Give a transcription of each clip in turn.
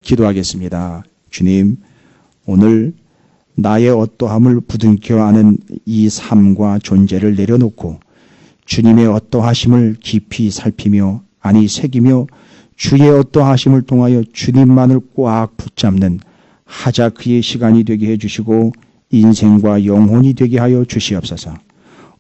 기도하겠습니다. 주님, 오늘 나의 어떠함을 부둥켜 아는 이 삶과 존재를 내려놓고 주님의 어떠하심을 깊이 살피며 아니 새기며 주의 어떠하심을 통하여 주님만을 꽉 붙잡는 하자 그의 시간이 되게 해주시고 인생과 영혼이 되게 하여 주시옵소서.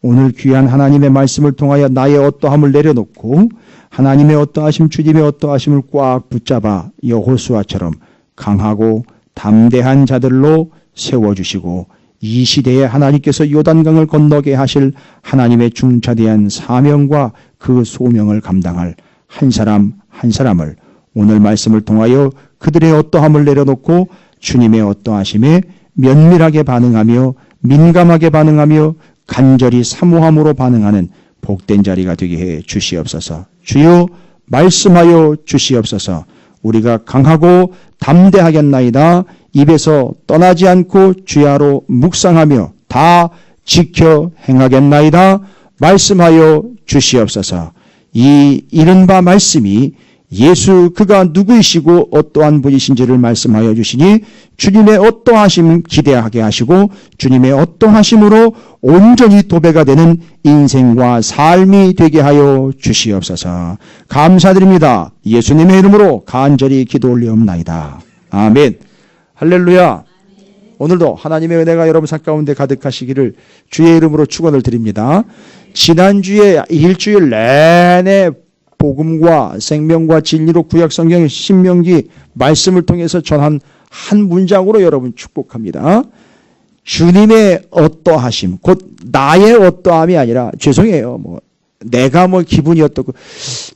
오늘 귀한 하나님의 말씀을 통하여 나의 어떠함을 내려놓고 하나님의 어떠하심 주님의 어떠하심을 꽉 붙잡아 여호수아처럼 강하고 담대한 자들로 세워주시고 이 시대에 하나님께서 요단강을 건너게 하실 하나님의 중차대한 사명과 그 소명을 감당할 한 사람 한 사람을 오늘 말씀을 통하여 그들의 어떠함을 내려놓고 주님의 어떠하심에 면밀하게 반응하며 민감하게 반응하며 간절히 사모함으로 반응하는 복된 자리가 되게 해 주시옵소서. 주여 말씀하여 주시옵소서. 우리가 강하고 담대하겠나이다. 입에서 떠나지 않고 주야로 묵상하며 다 지켜 행하겠나이다. 말씀하여 주시옵소서. 이 이른바 말씀이 예수 그가 누구이시고 어떠한 분이신지를 말씀하여 주시니 주님의 어떠하심 기대하게 하시고 주님의 어떠하심으로 온전히 도배가 되는 인생과 삶이 되게 하여 주시옵소서. 감사드립니다. 예수님의 이름으로 간절히 기도 올리옵나이다. 아멘. 할렐루야. 오늘도 하나님의 은혜가 여러분 삶 가운데 가득하시기를 주의 이름으로 축원을 드립니다. 지난주에 일주일 내내 복음과 생명과 진리로 구약성경 신명기 말씀을 통해서 전한 한 문장으로 여러분 축복합니다. 주님의 어떠하심, 곧 나의 어떠함이 아니라 죄송해요. 내가 기분이 어떻고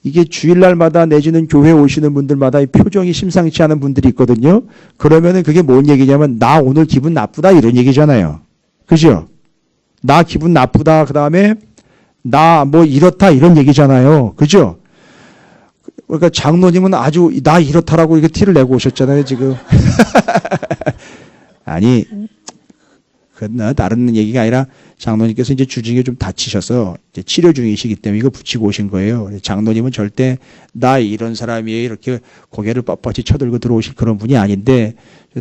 이게 주일날마다 내지는 교회 오시는 분들마다 표정이 심상치 않은 분들이 있거든요. 그러면은 그게 뭔 얘기냐면 나 오늘 기분 나쁘다 이런 얘기잖아요. 그죠? 나 기분 나쁘다. 그다음에 나 이렇다 이런 얘기잖아요. 그죠? 그러니까 장로님은 아주 나 이렇다라고 이렇게 티를 내고 오셨잖아요, 지금. 아니, 그건 다른 얘기가 아니라 장로님께서 이제 주중에 좀 다치셔서 이제 치료 중이시기 때문에 이거 붙이고 오신 거예요. 장로님은 절대 나 이런 사람이에요. 이렇게 고개를 뻣뻣이 쳐들고 들어오실 그런 분이 아닌데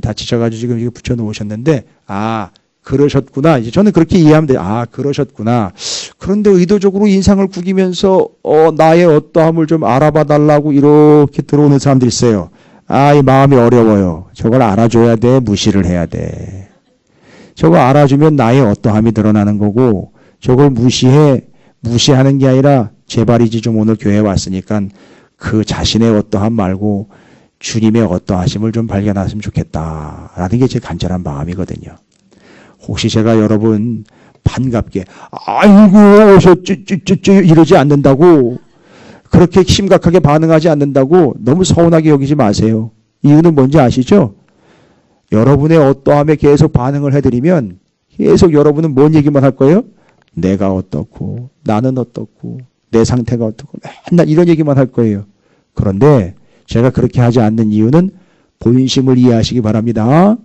다치셔가지고 지금 이거 붙여놓으셨는데 그러셨구나. 이제 저는 그렇게 이해하면 돼요. 그러셨구나. 그런데 의도적으로 인상을 구기면서 나의 어떠함을 좀 알아봐 달라고 이렇게 들어오는 사람들이 있어요. 이 마음이 어려워요. 저걸 알아줘야 돼. 무시를 해야 돼. 저거 알아주면 나의 어떠함이 드러나는 거고 저걸 무시하는 게 아니라 제발이지 좀 오늘 교회에 왔으니까 그 자신의 어떠함 말고 주님의 어떠하심을 좀 발견하시면 좋겠다라는 게 제 간절한 마음이거든요. 혹시 제가 여러분 반갑게 아이고 오셨지 이러지 않는다고 그렇게 심각하게 반응하지 않는다고 너무 서운하게 여기지 마세요. 이유는 뭔지 아시죠? 여러분의 어떠함에 계속 반응을 해드리면 계속 여러분은 뭔 얘기만 할 거예요? 내가 어떻고 나는 어떻고 내 상태가 어떻고 맨날 이런 얘기만 할 거예요. 그런데 제가 그렇게 하지 않는 이유는 본심을 이해하시기 바랍니다.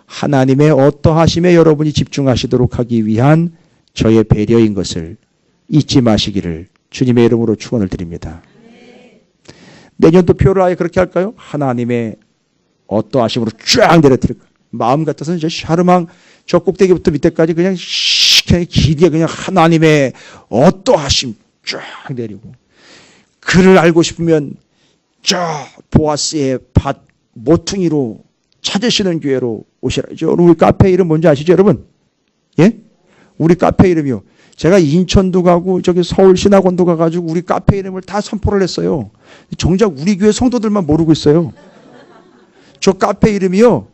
하나님의 어떠하심에 여러분이 집중하시도록 하기 위한 저의 배려인 것을 잊지 마시기를 주님의 이름으로 축원을 드립니다. 내년도 표를 아예 그렇게 할까요? 하나님의 어떠하심으로 쫙 내려드릴까요? 마음 같아서는 저 샤르망 저 꼭대기부터 밑에까지 그냥 길게 그냥 하나님의 어떠하심 쫙 내리고 그를 알고 싶으면 저 보아스의 밭 모퉁이로 찾으시는 교회로 오시라죠. 우리 카페 이름 뭔지 아시죠, 여러분? 예? 우리 카페 이름이요. 제가 인천도 가고 저기 서울 신학원도 가가지고 우리 카페 이름을 다 선포를 했어요. 정작 우리 교회 성도들만 모르고 있어요. 저 카페 이름이요.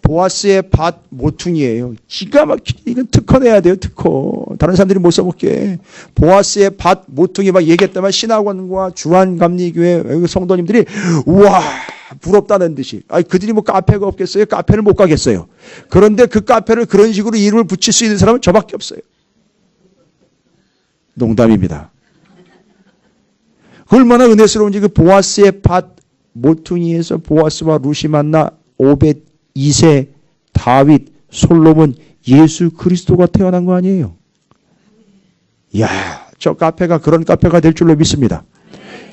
보아스의 밭 모퉁이에요. 기가 막히게 이건 특허 내야 돼요. 특허. 다른 사람들이 못 써볼게. 보아스의 밭 모퉁이 막 얘기했다만 신학원과 주한감리교회 성도님들이 우와 부럽다는 듯이. 그들이 카페가 없겠어요? 카페를 못 가겠어요. 그런데 그 카페를 그런 식으로 이름을 붙일 수 있는 사람은 저밖에 없어요. 농담입니다. 얼마나 은혜스러운지 그 보아스의 밭 모퉁이에서 보아스와 루시 만나 오벳 2세 다윗 솔로몬 예수 그리스도가 태어난 거 아니에요. 이야, 저 카페가 그런 카페가 될 줄로 믿습니다.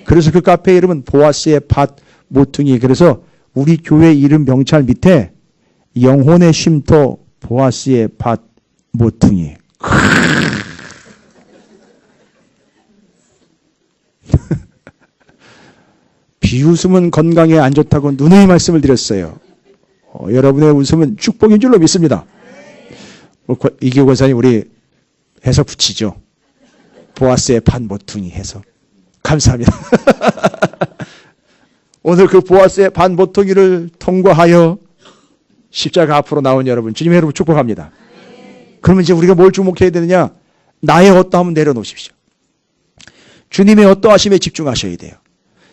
그래서 그 카페 이름은 보아스의 밭 모퉁이. 그래서 우리 교회 이름 병찰 밑에 영혼의 쉼터 보아스의 밭 모퉁이. 비웃음은 건강에 안 좋다고 누누이 말씀을 드렸어요. 여러분의 웃음은 축복인 줄로 믿습니다. 이기호 권사님 우리 해서 붙이죠. 보아스의 밭 모퉁이 해서. 감사합니다. 오늘 그 보아스의 밭 모퉁이를 통과하여 십자가 앞으로 나온 여러분, 주님의 여러분 축복합니다. 그러면 이제 우리가 뭘 주목해야 되느냐? 나의 어떠함은 내려놓으십시오. 주님의 어떠하심에 집중하셔야 돼요.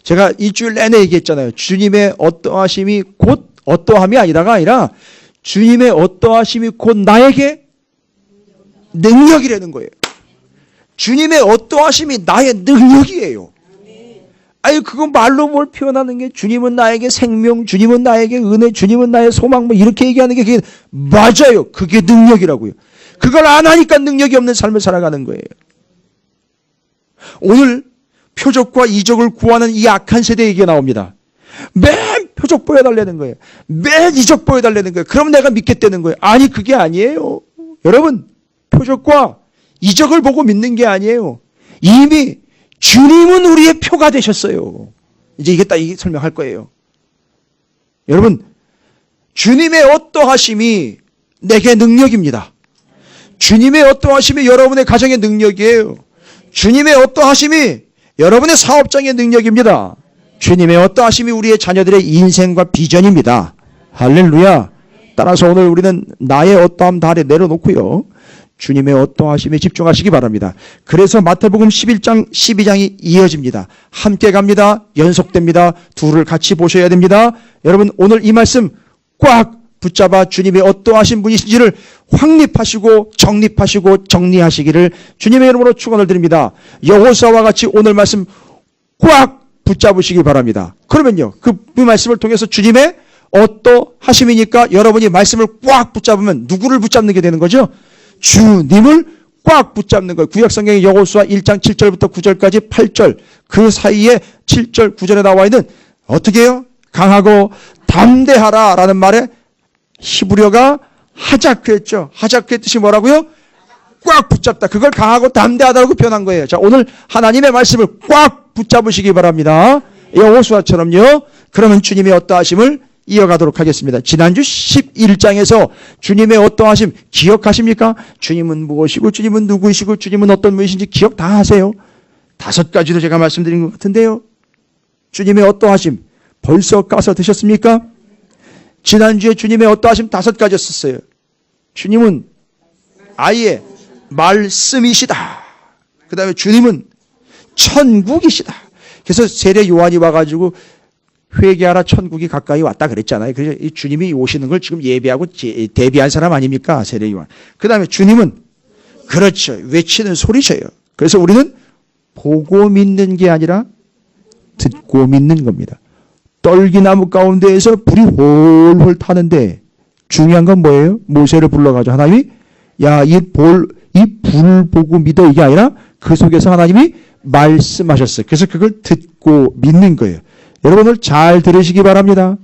제가 일주일 내내 얘기했잖아요. 주님의 어떠하심이 곧 어떠함이 아니라 주님의 어떠하심이 곧 나에게 능력이라는 거예요. 주님의 어떠하심이 나의 능력이에요. 아니 그건 말로 뭘 표현하는 게 주님은 나에게 생명, 주님은 나에게 은혜, 주님은 나의 소망 뭐 이렇게 얘기하는 게 그게 맞아요. 그게 능력이라고요. 그걸 안 하니까 능력이 없는 삶을 살아가는 거예요. 오늘 표적과 이적을 구하는 이 악한 세대 얘기가 나옵니다. 맨 표적 보여달라는 거예요. 맨 이적 보여달라는 거예요. 그럼 내가 믿겠다는 거예요. 아니 그게 아니에요. 여러분 표적과 이적을 보고 믿는 게 아니에요. 이미 주님은 우리의 표가 되셨어요. 이제 이게 딱 설명할 거예요. 여러분 주님의 어떠하심이 내게 능력입니다. 주님의 어떠하심이 여러분의 가정의 능력이에요. 주님의 어떠하심이 여러분의 사업장의 능력입니다. 주님의 어떠하심이 우리의 자녀들의 인생과 비전입니다. 할렐루야. 따라서 오늘 우리는 나의 어떠함 다 내려놓고요. 주님의 어떠하심에 집중하시기 바랍니다. 그래서 마태복음 11장, 12장이 이어집니다. 함께 갑니다. 연속됩니다. 둘을 같이 보셔야 됩니다. 여러분 오늘 이 말씀 꽉 붙잡아 주님의 어떠하신 분이신지를 확립하시고 정립하시고 정리하시기를 주님의 이름으로 축원을 드립니다. 여호수아와 같이 오늘 말씀 꽉 붙잡으시기 바랍니다. 그러면요 그 말씀을 통해서 주님의 어떠하심이니까 여러분이 말씀을 꽉 붙잡으면 누구를 붙잡는 게 되는 거죠? 주님을 꽉 붙잡는 거예요. 구약성경의 여호수아 1장 7절부터 9절까지 8절 그 사이에 7절 9절에 나와 있는 어떻게 해요? 강하고 담대하라 라는 말에 히브리어가 하자크했죠. 하자크의 뜻이 뭐라고요? 꽉 붙잡다. 그걸 강하고 담대하다고 표현한 거예요. 자, 오늘 하나님의 말씀을 꽉 붙잡으시기 바랍니다. 여호수아처럼요. 그러면 주님의 어떠하심을 이어가도록 하겠습니다. 지난주 11장에서 주님의 어떠하심 기억하십니까? 주님은 무엇이고 주님은 누구이시고 주님은 어떤 분이신지 기억 다 하세요. 5가지도 제가 말씀드린 것 같은데요. 주님의 어떠하심 벌써 까서 드셨습니까? 지난주에 주님의 어떠하심 5가지였었어요. 주님은 아예 말씀이시다. 그 다음에 주님은 천국이시다. 그래서 세례 요한이 와가지고 회개하라 천국이 가까이 왔다 그랬잖아요. 그래서 이 주님이 오시는 걸 지금 예배하고 대비한 사람 아닙니까? 세례 요한. 그 다음에 주님은 그렇죠. 외치는 소리셔요. 그래서 우리는 보고 믿는 게 아니라 듣고 믿는 겁니다. 떨기나무 가운데에서 불이 홀홀 타는데 중요한 건 뭐예요? 모세를 불러가지고 하나님이 야, 이 불 보고 믿어 이게 아니라 그 속에서 하나님이 말씀하셨어요. 그래서 그걸 듣고 믿는 거예요. 여러분 오늘 잘 들으시기 바랍니다.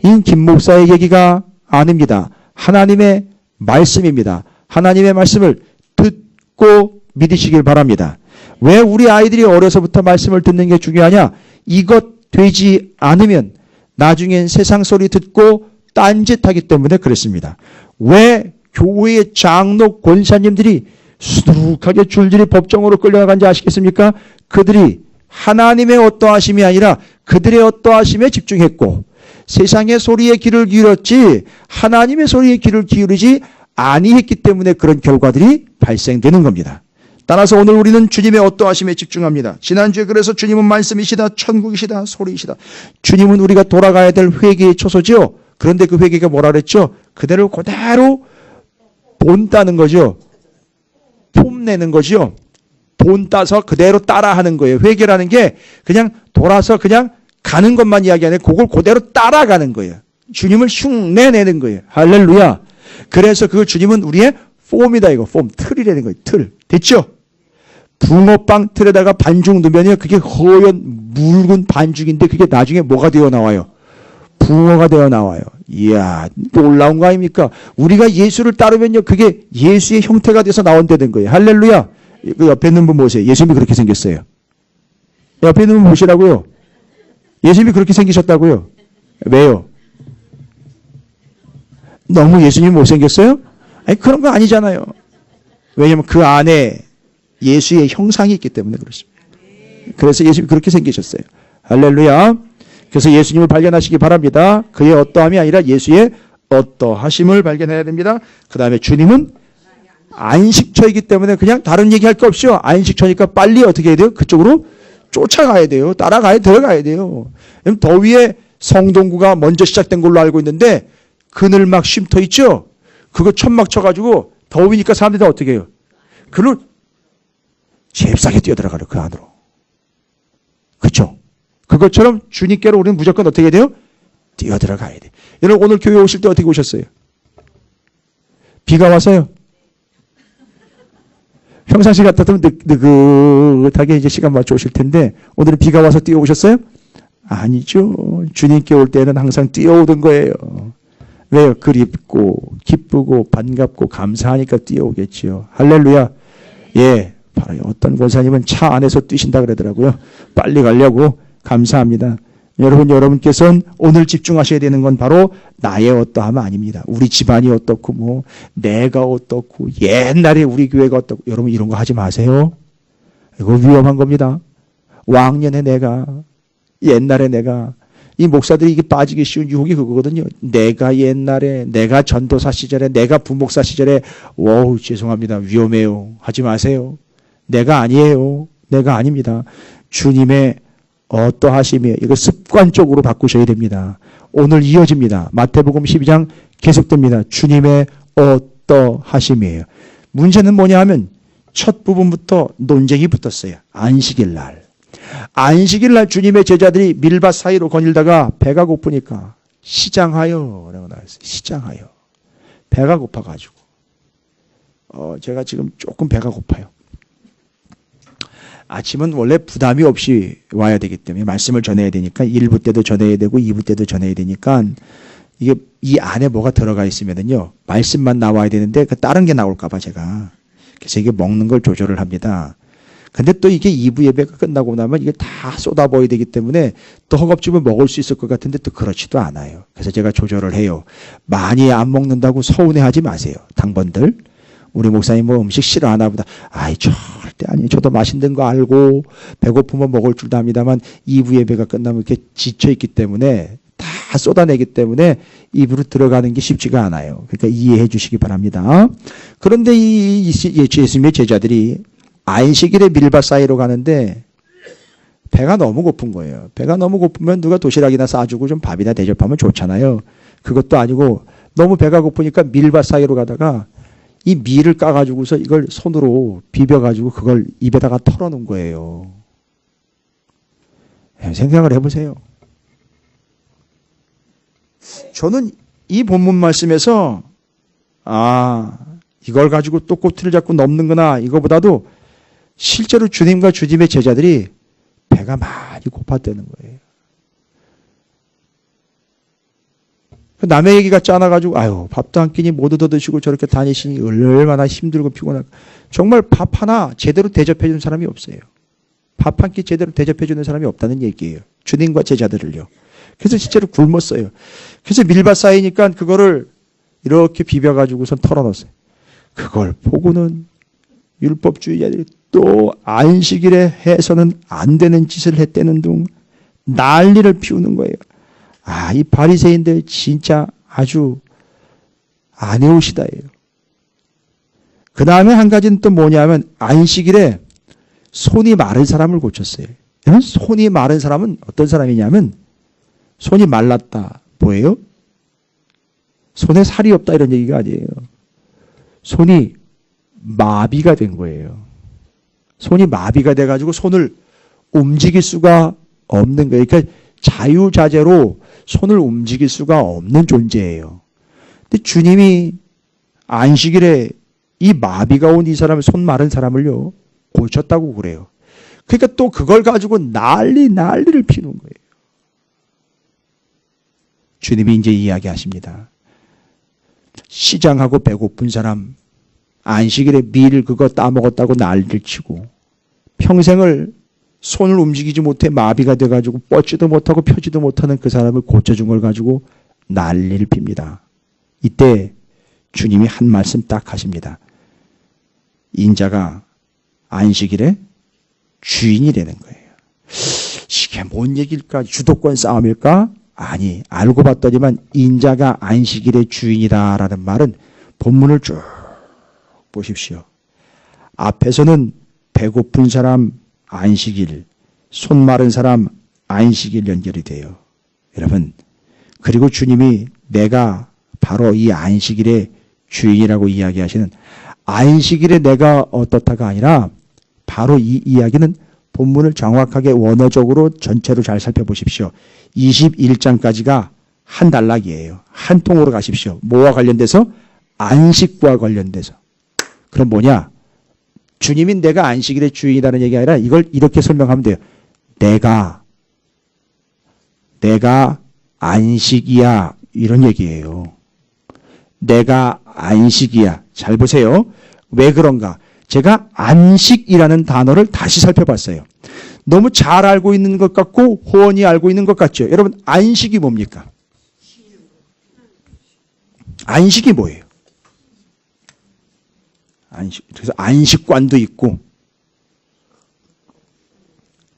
이 김 목사의 얘기가 아닙니다. 하나님의 말씀입니다. 하나님의 말씀을 듣고 믿으시길 바랍니다. 왜 우리 아이들이 어려서부터 말씀을 듣는 게 중요하냐? 이것 되지 않으면 나중엔 세상 소리 듣고 딴짓하기 때문에 그렇습니다. 왜 교회의 장로 권사님들이 수두룩하게 줄줄이 법정으로 끌려나간지 아시겠습니까? 그들이 하나님의 어떠하심이 아니라 그들의 어떠하심에 집중했고 세상의 소리에 귀를 기울였지 하나님의 소리에 귀를 기울이지 아니했기 때문에 그런 결과들이 발생되는 겁니다. 따라서 오늘 우리는 주님의 어떠하심에 집중합니다. 지난주에 그래서 주님은 말씀이시다, 천국이시다, 소리이시다. 주님은 우리가 돌아가야 될 회개의 초소죠. 그런데 그 회개가 뭐라 그랬죠? 그대로 그대로 본따는 거죠. 폼내는 거죠. 본 따서 그대로 따라하는 거예요. 회개라는 게 그냥 돌아서 그냥 가는 것만 이야기 아니라 그걸 그대로 따라가는 거예요. 주님을 흉내내는 거예요. 할렐루야. 그래서 그 주님은 우리의 폼이다 이거. 폼, 틀이라는 거예요. 틀. 됐죠? 붕어빵 틀에다가 반죽 넣으면요. 그게 허연 묽은 반죽인데 그게 나중에 뭐가 되어 나와요? 붕어가 되어 나와요. 이야, 놀라운 거 아닙니까? 우리가 예수를 따르면요, 그게 예수의 형태가 돼서 나온다는 거예요. 할렐루야. 그 옆에 있는 분 보세요. 예수님이 그렇게 생겼어요. 옆에 있는 분 보시라고요. 예수님이 그렇게 생기셨다고요. 왜요? 너무 예수님이 못생겼어요? 아니, 그런 거 아니잖아요. 왜냐면 그 안에 예수의 형상이 있기 때문에 그렇습니다. 그래서 예수님이 그렇게 생기셨어요. 할렐루야. 그래서 예수님을 발견하시기 바랍니다. 그의 어떠함이 아니라 예수의 어떠하심을 발견해야 됩니다. 그 다음에 주님은 안식처이기 때문에 그냥 다른 얘기할 거 없이요. 안식처니까 빨리 어떻게 해야 돼요? 그쪽으로 쫓아가야 돼요. 따라가야 들어가야 돼요. 더위에 성동구가 먼저 시작된 걸로 알고 있는데 그늘 막 쉼터 있죠? 그거 천막 쳐가지고 더우니까 사람들이 다 어떻게 해요? 그걸 잽싸게 뛰어들어가요. 그 안으로. 그렇죠? 그것처럼 주님께로 우리는 무조건 어떻게 해야 돼요? 뛰어들어가야 돼. 여러분 오늘 교회 오실 때 어떻게 오셨어요? 비가 와서요? 평상시 같았으면 느긋하게 이제 시간 맞춰 오실 텐데 오늘은 비가 와서 뛰어오셨어요? 아니죠. 주님께 올 때는 항상 뛰어오던 거예요. 왜요? 그립고 기쁘고 반갑고 감사하니까 뛰어오겠지요. 할렐루야. 예, 바로 어떤 권사님은 차 안에서 뛰신다 그러더라고요. 빨리 가려고. 감사합니다. 여러분께서는 오늘 집중하셔야 되는 건 바로 나의 어떠함 아닙니다. 우리 집안이 어떻고 뭐 내가 어떻고 옛날에 우리 교회가 어떻고 여러분 이런 거 하지 마세요. 이거 위험한 겁니다. 왕년에 내가 옛날에 내가 이 목사들이 이게 빠지기 쉬운 유혹이 그거거든요. 내가 옛날에 내가 전도사 시절에 내가 부목사 시절에 와우 죄송합니다. 위험해요. 하지 마세요. 내가 아니에요. 내가 아닙니다. 주님의 어떠하심이에요. 이거 습관적으로 바꾸셔야 됩니다. 오늘 이어집니다. 마태복음 12장 계속됩니다. 주님의 어떠하심이에요. 문제는 뭐냐 하면 첫 부분부터 논쟁이 붙었어요. 안식일 날. 안식일 날 주님의 제자들이 밀밭 사이로 거닐다가 배가 고프니까 시장하여 라고 나왔어요. 시장하여. 배가 고파가지고. 제가 지금 조금 배가 고파요. 아침은 원래 부담이 없이 와야 되기 때문에 말씀을 전해야 되니까 1부 때도 전해야 되고 2부 때도 전해야 되니까 이게 이 안에 뭐가 들어가 있으면은요 말씀만 나와야 되는데 그 다른 게 나올까 봐 제가 그래서 이게 먹는 걸 조절을 합니다. 근데 또 이게 2부 예배가 끝나고 나면 이게 다 쏟아부어야 되기 때문에 또 허겁지겁 먹을 수 있을 것 같은데 또 그렇지도 않아요. 그래서 제가 조절을 해요. 많이 안 먹는다고 서운해하지 마세요. 당번들. 우리 목사님 뭐 음식 싫어하나 보다. 아이 절대 아니에요. 저도 맛있는 거 알고 배고프면 먹을 줄도 압니다만 2부 예배가 끝나면 이렇게 지쳐있기 때문에 다 쏟아내기 때문에 입으로 들어가는 게 쉽지가 않아요. 그러니까 이해해 주시기 바랍니다. 그런데 이 예수님의 제자들이 안식일에 밀밭 사이로 가는데 배가 너무 고픈 거예요. 배가 너무 고프면 누가 도시락이나 싸주고 좀 밥이나 대접하면 좋잖아요. 그것도 아니고 너무 배가 고프니까 밀밭 사이로 가다가 이 밀을 까가지고서 이걸 손으로 비벼가지고 그걸 입에다가 털어놓은 거예요. 생각을 해보세요. 저는 이 본문 말씀에서 이걸 가지고 또 꼬투리를 잡고 넘는구나 이거보다도 실제로 주님과 주님의 제자들이 배가 많이 고팠다는 거예요. 남의 얘기 같지 않아가지고 아유 밥도 한 끼니 못 얻어 드시고 저렇게 다니시니 얼마나 힘들고 피곤할까. 정말 밥 하나 제대로 대접해 주는 사람이 없어요. 밥 한 끼 제대로 대접해 주는 사람이 없다는 얘기예요. 주님과 제자들을요. 그래서 실제로 굶었어요. 그래서 밀밭 사이니까 그거를 이렇게 비벼가지고선 털어놓았어요. 그걸 보고는 율법주의자들이 또 안식일에 해서는 안 되는 짓을 했다는 둥 난리를 피우는 거예요. 이 바리새인들 진짜 아주 안 해오시다예요. 그 다음에 한 가지는 또 뭐냐면 안식일에 손이 마른 사람을 고쳤어요. 손이 마른 사람은 어떤 사람이냐면 손이 말랐다. 뭐예요? 손에 살이 없다 이런 얘기가 아니에요. 손이 마비가 된 거예요. 손이 마비가 돼가지고 손을 움직일 수가 없는 거예요. 그러니까 자유자재로 손을 움직일 수가 없는 존재예요. 근데 주님이 안식일에 이 마비가 온 이 사람을 손 마른 사람을요 고쳤다고 그래요. 그러니까 또 그걸 가지고 난리를 피우는 거예요. 주님이 이제 이야기하십니다. 시장하고 배고픈 사람, 안식일에 밀 그거 따먹었다고 난리를 치고 평생을 손을 움직이지 못해 마비가 돼가지고 뻗지도 못하고 펴지도 못하는 그 사람을 고쳐준 걸 가지고 난리를 핍니다. 이때 주님이 한 말씀 딱 하십니다. 인자가 안식일에 주인이 되는 거예요. 이게 뭔 얘기일까? 주도권 싸움일까? 아니, 알고 봤더니만 인자가 안식일의 주인이다라는 말은 본문을 쭉 보십시오. 앞에서는 배고픈 사람 안식일, 손 마른 사람 안식일 연결이 돼요. 여러분, 그리고 주님이 내가 바로 이 안식일의 주인이라고 이야기하시는 안식일에 내가 어떻다가 아니라 바로 이 이야기는 본문을 정확하게 원어적으로 전체로 잘 살펴보십시오. 21장까지가 한 단락이에요. 한 통으로 가십시오. 뭐와 관련돼서? 안식과 관련돼서. 그럼 뭐냐? 주님이 내가 안식일의 주인이라는 얘기가 아니라 이걸 이렇게 설명하면 돼요. 내가 안식이야. 이런 얘기예요. 내가 안식이야. 잘 보세요. 왜 그런가? 제가 안식이라는 단어를 다시 살펴봤어요. 너무 잘 알고 있는 것 같고 훤히 알고 있는 것 같죠. 여러분, 안식이 뭡니까? 안식이 뭐예요? 그래서 안식관도 있고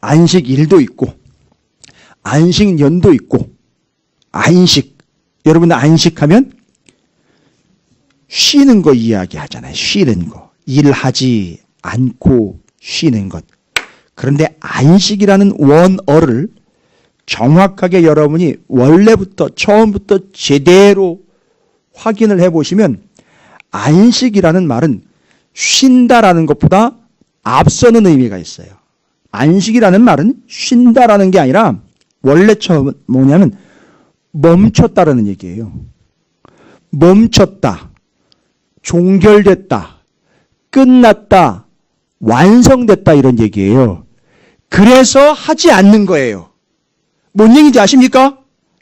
안식일도 있고 안식년도 있고 안식. 여러분, 안식하면 쉬는 거 이야기하잖아요. 쉬는 거. 일하지 않고 쉬는 것. 그런데 안식이라는 원어를 정확하게 여러분이 원래부터 처음부터 제대로 확인을 해보시면 안식이라는 말은 쉰다라는 것보다 앞서는 의미가 있어요. 안식이라는 말은 쉰다라는 게 아니라 원래 처음 뭐냐면 멈췄다라는 얘기예요. 멈췄다, 종결됐다, 끝났다, 완성됐다 이런 얘기예요. 그래서 하지 않는 거예요. 뭔 얘기인지 아십니까?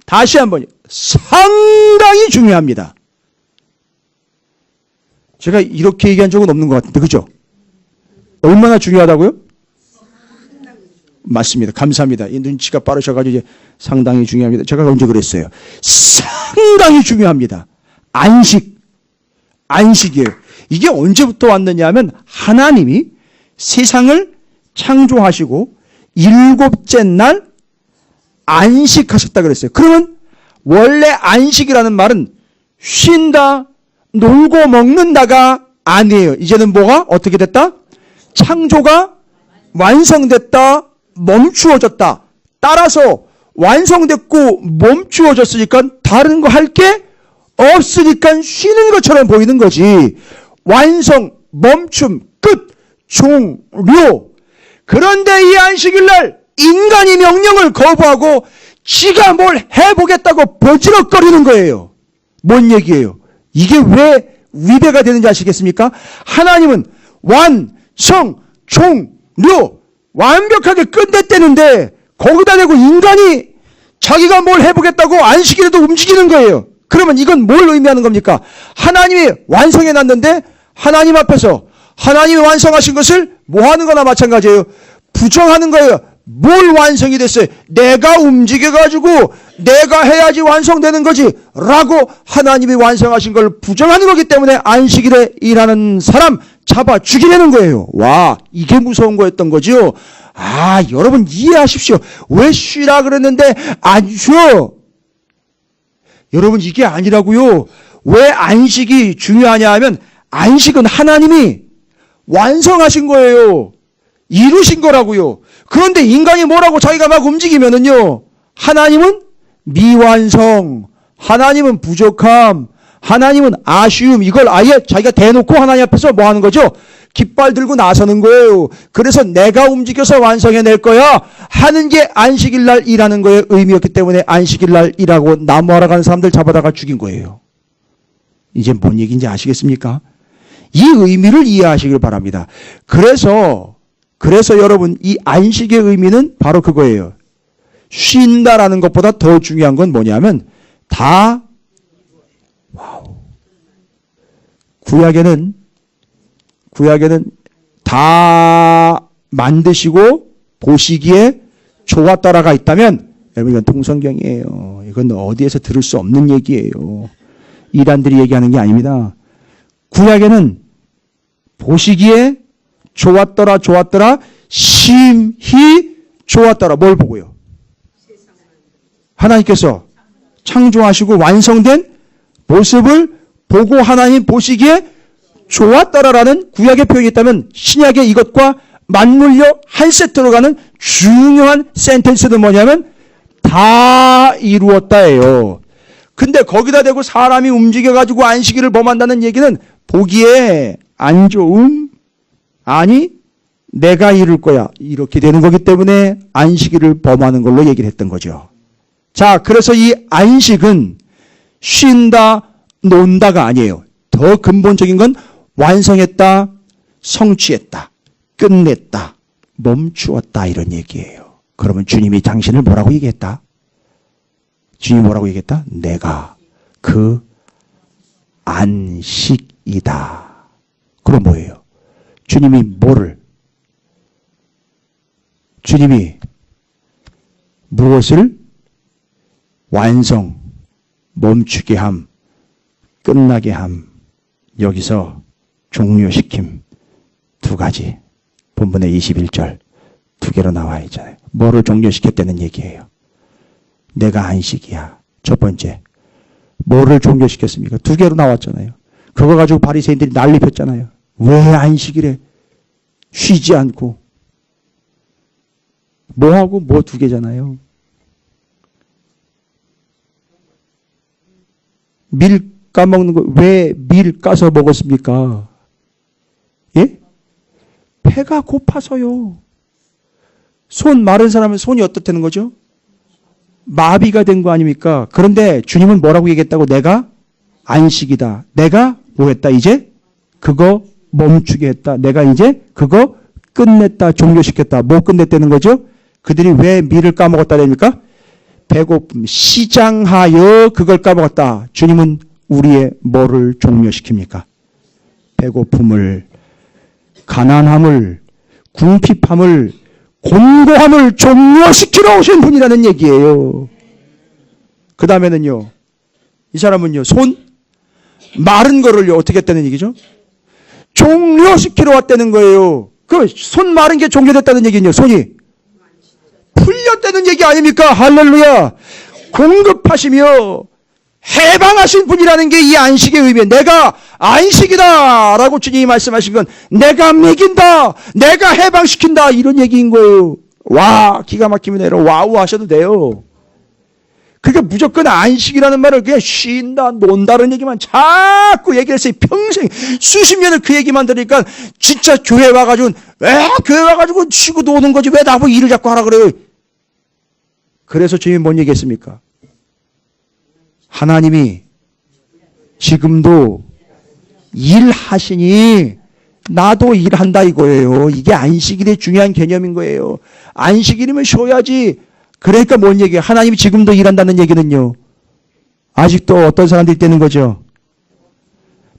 다시 한번 상당히 중요합니다. 제가 이렇게 얘기한 적은 없는 것 같은데 그죠? 얼마나 중요하다고요? 맞습니다. 감사합니다. 이 눈치가 빠르셔가지고 이제 상당히 중요합니다. 제가 언제 그랬어요? 상당히 중요합니다. 안식이에요. 이게 언제부터 왔느냐 하면 하나님이 세상을 창조하시고 일곱째 날 안식하셨다 그랬어요. 그러면 원래 안식이라는 말은 쉰다, 놀고 먹는다가 아니에요. 이제는 뭐가 어떻게 됐다? 창조가 완성됐다, 멈추어졌다. 따라서 완성됐고 멈추어졌으니까 다른 거 할 게 없으니까 쉬는 것처럼 보이는 거지. 완성, 멈춤, 끝, 종료. 그런데 이 안식일 날 인간이 명령을 거부하고 지가 뭘 해보겠다고 버지럭거리는 거예요. 뭔 얘기예요? 이게 왜 위배가 되는지 아시겠습니까? 하나님은 완성, 종료 완벽하게 끝냈다는데 거기다 대고 인간이 자기가 뭘 해보겠다고 안식일에도 움직이는 거예요. 그러면 이건 뭘 의미하는 겁니까? 하나님이 완성해놨는데 하나님 앞에서 하나님이 완성하신 것을 뭐 하는 거나 마찬가지예요. 부정하는 거예요. 뭘 완성이 됐어요? 내가 움직여가지고 내가 해야지 완성되는 거지 라고 하나님이 완성하신 걸 부정하는 거기 때문에 안식일에 일하는 사람 잡아 죽이려는 거예요. 와, 이게 무서운 거였던 거죠. 아, 여러분 이해하십시오. 왜 쉬라 그랬는데 안 쉬어? 여러분 이게 아니라고요. 왜 안식이 중요하냐 하면 안식은 하나님이 완성하신 거예요. 이루신 거라고요. 그런데 인간이 뭐라고 자기가 막 움직이면은요, 하나님은 미완성, 하나님은 부족함, 하나님은 아쉬움, 이걸 아예 자기가 대놓고 하나님 앞에서 뭐 하는 거죠? 깃발 들고 나서는 거예요. 그래서 내가 움직여서 완성해낼 거야 하는 게 안식일 날 일하는 거에 의미였기 때문에 안식일 날 일하고 나무하러 가는 사람들 잡아다가 죽인 거예요. 이제 뭔 얘기인지 아시겠습니까? 이 의미를 이해하시길 바랍니다. 그래서 여러분 이 안식의 의미는 바로 그거예요. 쉰다라는 것보다 더 중요한 건 뭐냐면 다, 와우. 구약에는 다 만드시고 보시기에 좋았더라가 있다면, 여러분 이건 통성경이에요. 이건 어디에서 들을 수 없는 얘기예요. 이단들이 얘기하는 게 아닙니다. 구약에는 보시기에 좋았더라, 심히 좋았더라. 뭘 보고요? 하나님께서 창조하시고 완성된 모습을 보고 하나님 보시기에 좋았더라라는 구약의 표현이 있다면, 신약에 이것과 맞물려 한 세트로 가는 중요한 센텐스는 뭐냐면 다 이루었다예요. 근데 거기다 대고 사람이 움직여가지고 안식일을 범한다는 얘기는 보기에 안 좋음, 아니 내가 이룰 거야, 이렇게 되는 거기 때문에 안식일을 범하는 걸로 얘기를 했던 거죠. 자, 그래서 이 안식은 쉰다, 논다가 아니에요. 더 근본적인 건 완성했다, 성취했다, 끝냈다, 멈추었다, 이런 얘기예요. 그러면 주님이 당신을 뭐라고 얘기했다? 주님이 뭐라고 얘기했다? 내가 그 안식이다. 그럼 뭐예요? 주님이 뭐를? 주님이 무엇을 완성, 멈추게 함, 끝나게 함, 여기서 종료시킴, 두 가지. 본문의 21절 두 개로 나와 있잖아요. 뭐를 종료시켰다는 얘기예요? 내가 안식이야. 첫 번째. 뭐를 종료시켰습니까? 두 개로 나왔잖아요. 그거 가지고 바리새인들이 난리 폈잖아요. 왜 안식일에 쉬지 않고? 뭐하고 뭐 두 개잖아요. 밀 까먹는 거 왜 밀 까서 먹었습니까? 예? 배가 고파서요. 손 마른 사람은 손이 어떻다는 거죠? 마비가 된 거 아닙니까? 그런데 주님은 뭐라고 얘기했다고? 내가 안식이다. 내가 뭐 했다? 이제 그거 멈추게 했다. 내가 이제 그거 끝냈다. 종료시켰다. 뭐 끝냈다는 거죠? 그들이 왜 밀을 까먹었다랍니까? 배고픔, 시장하여 그걸 까먹었다. 주님은 우리의 뭐를 종료시킵니까? 배고픔을, 가난함을, 궁핍함을, 곤고함을 종료시키러 오신 분이라는 얘기예요. 그 다음에는요, 이 사람은요, 손 마른 거를요, 어떻게 했다는 얘기죠? 종료시키러 왔다는 거예요. 그 손 마른 게 종료됐다는 얘기는요, 손이 풀렸다는 얘기 아닙니까? 할렐루야. 공급하시며 해방하신 분이라는 게 이 안식의 의미예요. 내가 안식이다 라고 주님이 말씀하신 건 내가 먹인다, 내가 해방시킨다, 이런 얘기인 거예요. 와, 기가 막히면 여러분 와우 하셔도 돼요. 그러니까 무조건 안식이라는 말을 그냥 쉰다, 논다는 얘기만 자꾸 얘기를 했어요. 평생 수십 년을 그 얘기만 들으니까 진짜 교회 와가지고 왜 교회 와가지고 쉬고 노는 거지 왜 나보고 일을 자꾸 하라 그래요. 그래서 주님이 뭔 얘기했습니까? 하나님이 지금도 일하시니 나도 일한다 이거예요. 이게 안식일의 중요한 개념인 거예요. 안식일이면 쉬어야지. 그러니까 뭔 얘기예요? 하나님이 지금도 일한다는 얘기는요, 아직도 어떤 사람들이 있다는 거죠?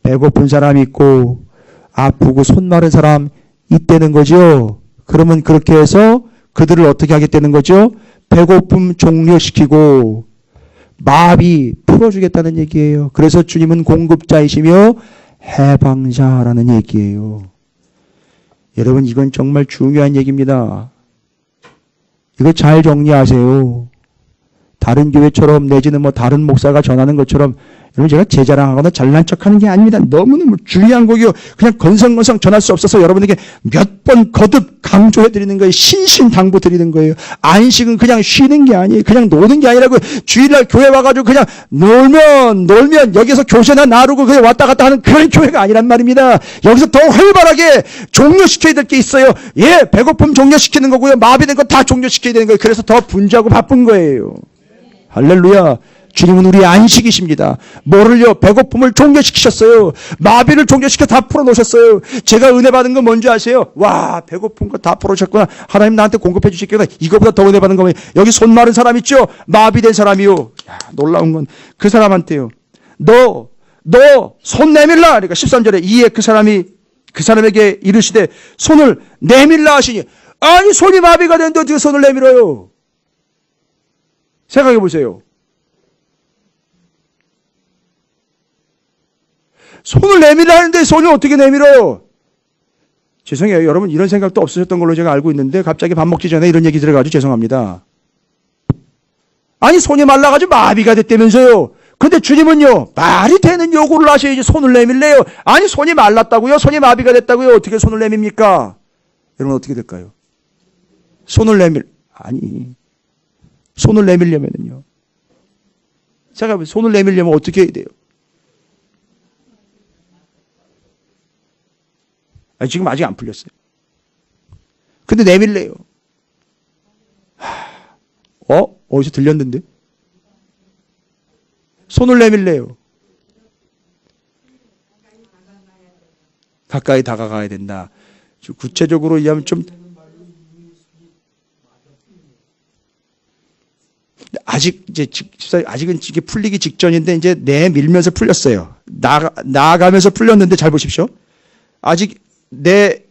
배고픈 사람이 있고 아프고 손 마른 사람 있다는 거죠. 그러면 그렇게 해서 그들을 어떻게 하겠다는 거죠? 배고픔 종료시키고 마비 풀어주겠다는 얘기예요. 그래서 주님은 공급자이시며 해방자라는 얘기예요. 여러분, 이건 정말 중요한 얘기입니다. 이거 잘 정리하세요. 다른 교회처럼 내지는 뭐 다른 목사가 전하는 것처럼, 여러분 제가 제 자랑하거나 잘난 척하는 게 아닙니다. 너무너무 중요한 거기요. 그냥 건성건성 전할 수 없어서 여러분에게 몇 번 거듭 강조해 드리는 거예요. 신신당부 드리는 거예요. 안식은 그냥 쉬는 게 아니에요. 그냥 노는 게 아니라고. 주일날 교회 와가지고 그냥 놀면 여기서 교세나 나르고 그냥 왔다 갔다 하는 그런 교회가 아니란 말입니다. 여기서 더 활발하게 종료시켜야 될 게 있어요. 예, 배고픔 종료시키는 거고요. 마비된 거 다 종료시켜야 되는 거예요. 그래서 더 분주하고 바쁜 거예요. 할렐루야. 주님은 우리의 안식이십니다. 뭐를요? 배고픔을 종료시키셨어요. 마비를 종료시켜 다 풀어놓으셨어요. 제가 은혜 받은 건 뭔지 아세요? 와, 배고픈 거 다 풀어주셨구나. 하나님 나한테 공급해 주셨구나. 이거보다 더 은혜 받은 거면 여기 손 마른 사람 있죠? 마비된 사람이요. 야, 놀라운 건 그 사람한테요. 너 손 내밀라. 그러니까 13절에 이에 그 사람에게 이르시되 손을 내밀라 하시니 아니 손이 마비가 되는데 어떻게 손을 내밀어요? 생각해 보세요. 손을 내밀라는데 손을 어떻게 내밀어요? 죄송해요. 여러분 이런 생각도 없으셨던 걸로 제가 알고 있는데 갑자기 밥 먹기 전에 이런 얘기 들어가지고 죄송합니다. 아니 손이 말라가지고 마비가 됐다면서요. 근데 주님은요. 말이 되는 요구를 하셔야지 손을 내밀래요. 아니 손이 말랐다고요? 손이 마비가 됐다고요? 어떻게 손을 내밉니까? 여러분 어떻게 될까요? 손을 내밀려면요. 제가 손을 내밀려면 어떻게 해야 돼요? 지금 아직 안 풀렸어요. 근데 내밀래요. 어디서 들렸는데? 손을 내밀래요. 가까이 다가가야 된다. 구체적으로 이해하면 좀 아직은 이게 풀리기 직전인데 이제 내밀면서 풀렸어요. 나아가면서 풀렸는데 잘 보십시오. 아직 내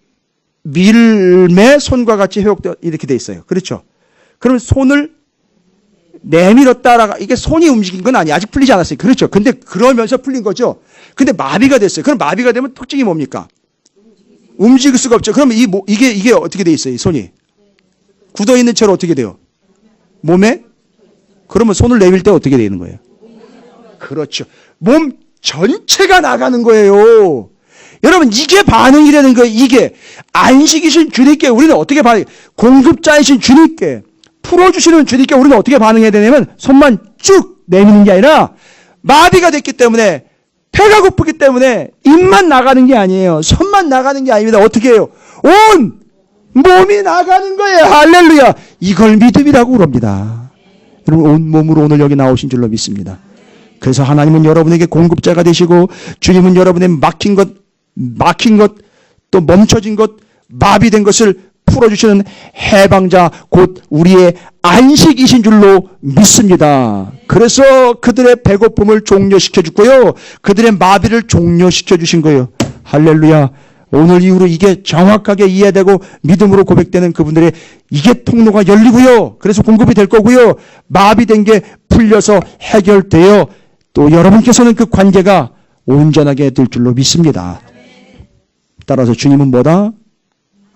밀매 손과 같이 회복되어 이렇게 돼 있어요. 그렇죠? 그러면 손을 내밀었다라가 이게 손이 움직인 건 아니에요. 아직 풀리지 않았어요. 그렇죠? 근데 그러면서 풀린 거죠. 근데 마비가 됐어요. 그럼 마비가 되면 특징이 뭡니까? 움직일 수가 없죠. 그러면 이게 어떻게 돼 있어요? 이 손이 굳어 있는 채로 어떻게 돼요? 몸에? 그러면 손을 내밀 때 어떻게 되는 거예요? 그렇죠. 몸 전체가 나가는 거예요. 여러분 이게 반응이라는 거예요. 이게 안식이신 주님께 우리는 어떻게 공급자이신 주님께 풀어주시는 주님께 우리는 어떻게 반응해야 되냐면 손만 쭉 내미는 게 아니라 마비가 됐기 때문에 배가 고프기 때문에 입만 나가는 게 아니에요. 손만 나가는 게 아닙니다. 어떻게 해요? 온 몸이 나가는 거예요. 할렐루야. 이걸 믿음이라고 그럽니다. 여러분 온 몸으로 오늘 여기 나오신 줄로 믿습니다. 그래서 하나님은 여러분에게 공급자가 되시고 주님은 여러분의 막힌 것 또 멈춰진 것 마비된 것을 풀어주시는 해방자 곧 우리의 안식이신 줄로 믿습니다. 그래서 그들의 배고픔을 종료시켜 주고요. 그들의 마비를 종료시켜 주신 거예요. 할렐루야. 오늘 이후로 이게 정확하게 이해되고 믿음으로 고백되는 그분들의 이게 통로가 열리고요. 그래서 공급이 될 거고요. 마비된 게 풀려서 해결되어 또 여러분께서는 그 관계가 온전하게 될 줄로 믿습니다. 따라서 주님은 뭐다?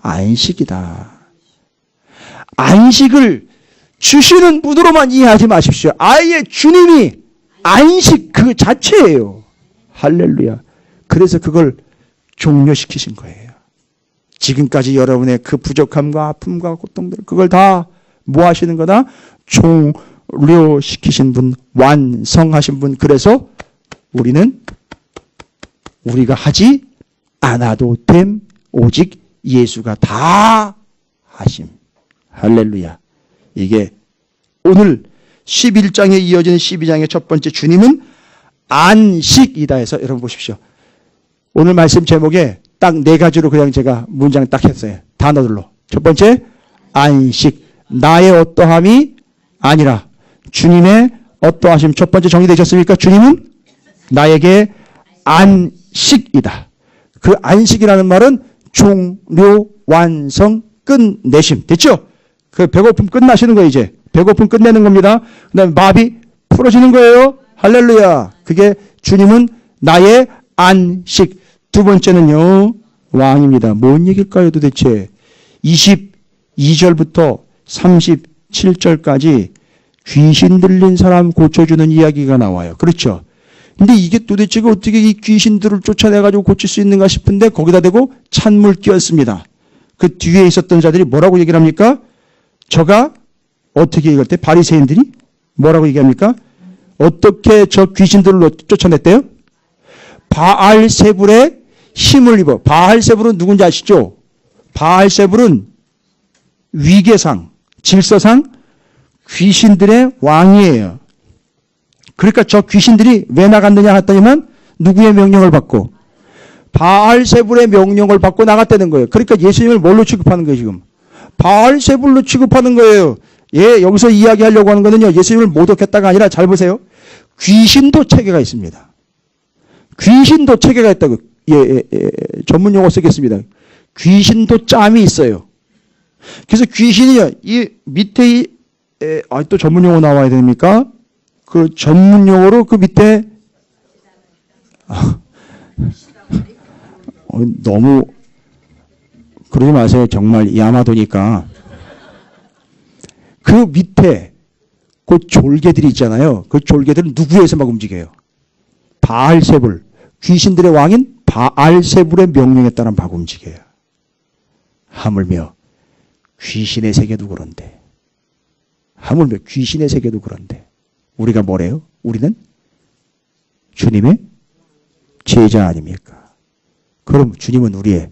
안식이다. 안식을 주시는 분으로만 이해하지 마십시오. 아예 주님이 안식 그 자체예요. 할렐루야. 그래서 그걸 종료시키신 거예요. 지금까지 여러분의 그 부족함과 아픔과 고통들 그걸 다 뭐 하시는 거다? 종료시키신 분, 완성하신 분. 그래서 우리가 하지 않아도 됨 오직 예수가 다 하심. 할렐루야. 이게 오늘 11장에 이어지는 12장의 첫 번째 주님은 안식이다 해서 여러분 보십시오. 오늘 말씀 제목에 딱 4가지로 그냥 제가 문장 딱 했어요. 단어들로. 첫 번째 안식. 나의 어떠함이 아니라 주님의 어떠하심. 첫 번째 정리되셨습니까? 주님은 나에게 안식이다. 그 안식이라는 말은 종료, 완성, 끝내심. 됐죠? 그 배고픔 끝나시는 거예요, 이제. 배고픔 끝내는 겁니다. 그 다음에 마비 풀어지는 거예요. 할렐루야. 그게 주님은 나의 안식. 두 번째는요, 왕입니다. 뭔 얘기일까요, 도대체? 22절부터 37절까지 귀신 들린 사람 고쳐주는 이야기가 나와요. 그렇죠? 근데 이게 도대체 어떻게 이 귀신들을 쫓아내가지고 고칠 수 있는가 싶은데 거기다 대고 찬물 끼얹습니다. 그 뒤에 있었던 자들이 뭐라고 얘기를 합니까? 저가 어떻게 얘기할 때 바리새인들이 뭐라고 얘기합니까? 어떻게 저 귀신들을 쫓아냈대요? 바알세불의 힘을 입어. 바알세불은 누군지 아시죠? 바알세불은 위계상, 질서상 귀신들의 왕이에요. 그러니까 저 귀신들이 왜 나갔느냐 했더니만 누구의 명령을 받고? 바알세불의 명령을 받고 나갔다는 거예요. 그러니까 예수님을 뭘로 취급하는 거예요, 지금? 바알세불로 취급하는 거예요. 예, 여기서 이야기하려고 하는 거는요, 예수님을 모독했다가 아니라 잘 보세요. 귀신도 체계가 있습니다. 귀신도 체계가 있다고. 전문 용어 쓰겠습니다. 귀신도 짬이 있어요. 그래서 귀신이요, 이 밑에 또 전문 용어 나와야 됩니까? 그 전문 용어로 그 밑에 너무 그러지 마세요. 정말 야마도니까. 그 밑에 그 졸개들이 있잖아요. 그 졸개들은 누구에서 막 움직여요? 바알세불. 귀신들의 왕인 바알세불의 명령에 따라 막 움직여요. 하물며 귀신의 세계도 그런데. 하물며 귀신의 세계도 그런데. 우리가 뭐래요? 우리는 주님의 제자 아닙니까? 그럼 주님은 우리의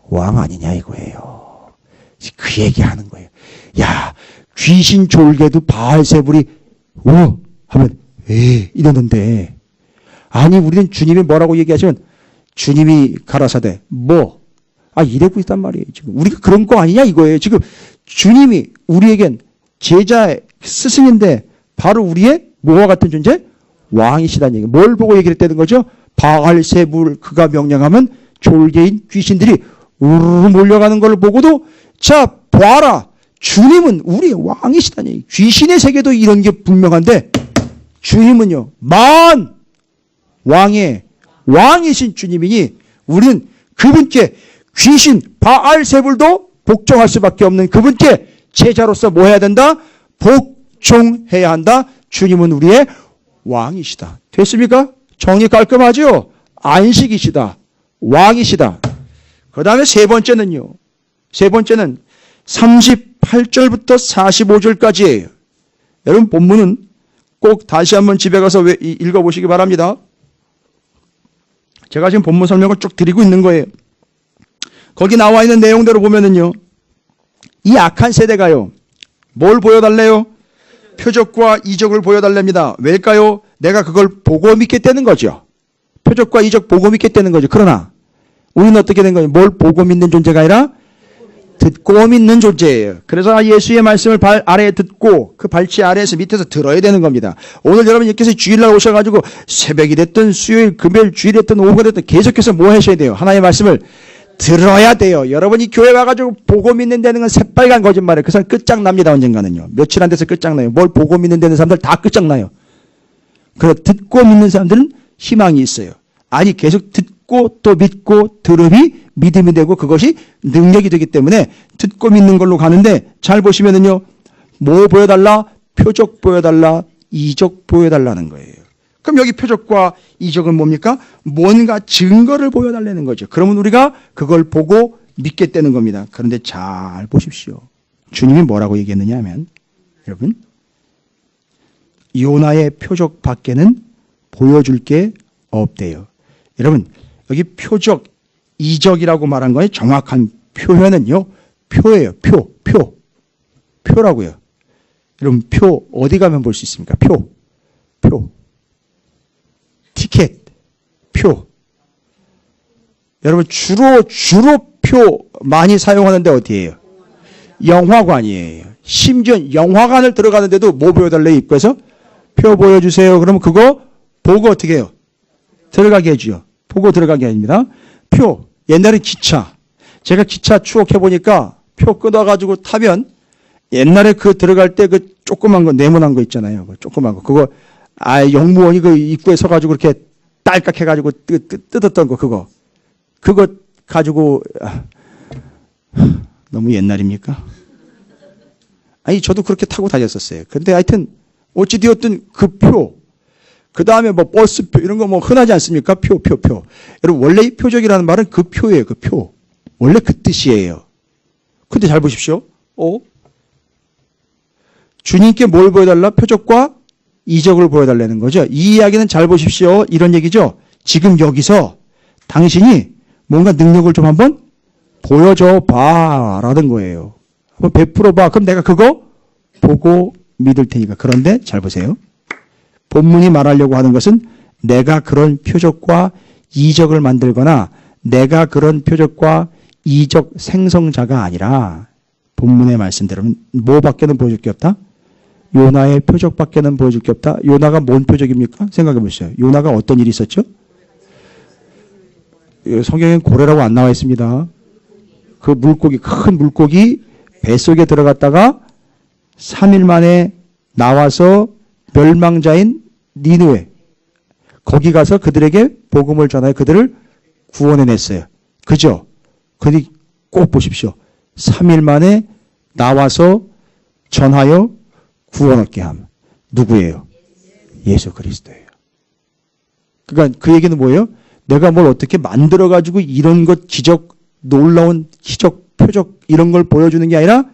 왕 아니냐 이거예요. 그 얘기하는 거예요. 야, 귀신 졸개도 바알세불이 하면 이러는데, 아니 우리는 주님이 뭐라고 얘기하시면 주님이 가라사대 이래고 있단 말이에요. 지금 우리가 그런 거 아니냐 이거예요. 지금 주님이 우리에겐 제자 스승인데 바로 우리의 뭐와 같은 존재? 왕이시다는 얘기. 뭘 보고 얘기를 했다는 거죠? 바알세불 그가 명령하면 졸개인 귀신들이 우르르 몰려가는 걸 보고도 자 봐라, 주님은 우리의 왕이시다는 얘기. 귀신의 세계도 이런 게 분명한데 주님은요 만 왕의 왕이신 주님이니 우리는 그분께 귀신 바알세불도 복종할 수밖에 없는 그분께 제자로서 뭐 해야 된다? 복종해야 한다. 주님은 우리의 왕이시다. 됐습니까? 정리 깔끔하죠? 안식이시다. 왕이시다. 그 다음에 세 번째는요. 세 번째는 38절부터 45절까지예요. 여러분 본문은 꼭 다시 한번 집에 가서 읽어보시기 바랍니다. 제가 지금 본문 설명을 쭉 드리고 있는 거예요. 거기 나와 있는 내용대로 보면은요. 이 악한 세대가요. 뭘 보여달래요? 표적과 이적을 보여달랍니다. 왜일까요? 내가 그걸 보고 믿겠다는 거죠. 표적과 이적 보고 믿겠다는 거죠. 그러나 우리는 어떻게 된 거예요? 뭘 보고 믿는 존재가 아니라 듣고 믿는 존재예요. 그래서 예수의 말씀을 발 아래에 듣고 그 발치 아래에서 밑에서 들어야 되는 겁니다. 오늘 여러분 이렇게 해서 주일날 오셔가지고 새벽이 됐든 수요일, 금요일, 주일이 됐든 오후가 됐든 계속해서 뭐 하셔야 돼요? 하나님의 말씀을 들어야 돼요. 여러분이 교회 와가지고 보고 믿는다는 건 새빨간 거짓말이에요. 그 사람 끝장납니다. 언젠가는요. 며칠 안 돼서 끝장나요. 뭘 보고 믿는다는 사람들 다 끝장나요. 그래서 듣고 믿는 사람들은 희망이 있어요. 아니 계속 듣고 또 믿고 들음이 믿음이 되고 그것이 능력이 되기 때문에 듣고 믿는 걸로 가는데 잘 보시면은요. 뭐 보여달라? 표적 보여달라. 이적 보여달라는 거예요. 그럼 여기 표적과 이적은 뭡니까? 뭔가 증거를 보여달라는 거죠. 그러면 우리가 그걸 보고 믿겠다는 겁니다. 그런데 잘 보십시오. 주님이 뭐라고 얘기했느냐 하면 여러분 요나의 표적 밖에는 보여줄 게 없대요. 여러분 여기 표적, 이적이라고 말한 거의 정확한 표현은요. 표예요. 표라고요. 여러분 표 어디 가면 볼 수 있습니까? 표. 티켓, 표. 여러분 주로 표 많이 사용하는데 어디예요? 영화관이에요. 심지어 영화관을 들어가는데도 뭐 보여달래요? 입구에서 표 보여주세요. 그러면 그거 보고 어떻게 해요? 들어가게 해줘요. 보고 들어가게 합니다. 표. 옛날에 기차. 제가 기차 추억해보니까 표 끊어가지고 타면 옛날에 그 들어갈 때 그 조그만 거, 네모난 거 있잖아요. 그 조그만 거. 그거 영무원이 그 입구에 서가지고 이렇게 딸깍 해가지고 뜯었던 거, 그거 가지고, 너무 옛날입니까? 아니, 저도 그렇게 타고 다녔었어요. 근데 하여튼, 어찌되었든 그 표, 그 다음에 뭐 버스표, 이런 거 뭐 흔하지 않습니까? 표. 여러분, 원래 이 표적이라는 말은 그 표예요, 그 표. 원래 그 뜻이에요. 근데 잘 보십시오. 주님께 뭘 보여달라? 표적과 이적을 보여달라는 거죠. 이 이야기는 잘 보십시오. 이런 얘기죠. 지금 여기서 당신이 뭔가 능력을 좀 한번 보여줘 봐 라는 거예요. 한번 베풀어 봐. 그럼 내가 그거 보고 믿을 테니까. 그런데 잘 보세요. 본문이 말하려고 하는 것은 내가 그런 표적과 이적을 만들거나 내가 그런 표적과 이적 생성자가 아니라 본문의 말씀대로는 뭐밖에는 보여줄 게 없다? 요나의 표적밖에는 보여줄 게 없다. 요나가 뭔 표적입니까? 생각해 보세요. 요나가 어떤 일이 있었죠? 성경엔 고래라고 안 나와 있습니다. 그 물고기, 큰 물고기 뱃속에 들어갔다가 3일 만에 나와서 멸망자인 니느웨, 거기 가서 그들에게 복음을 전하여 그들을 구원해냈어요. 그죠? 그런데 꼭 보십시오. 3일 만에 나와서 전하여 구원 얻게 함. 누구예요? 예수 그리스도예요. 그러니까 그 얘기는 뭐예요? 내가 뭘 어떻게 만들어가지고 이런 것 기적, 놀라운 기적, 표적 이런 걸 보여주는 게 아니라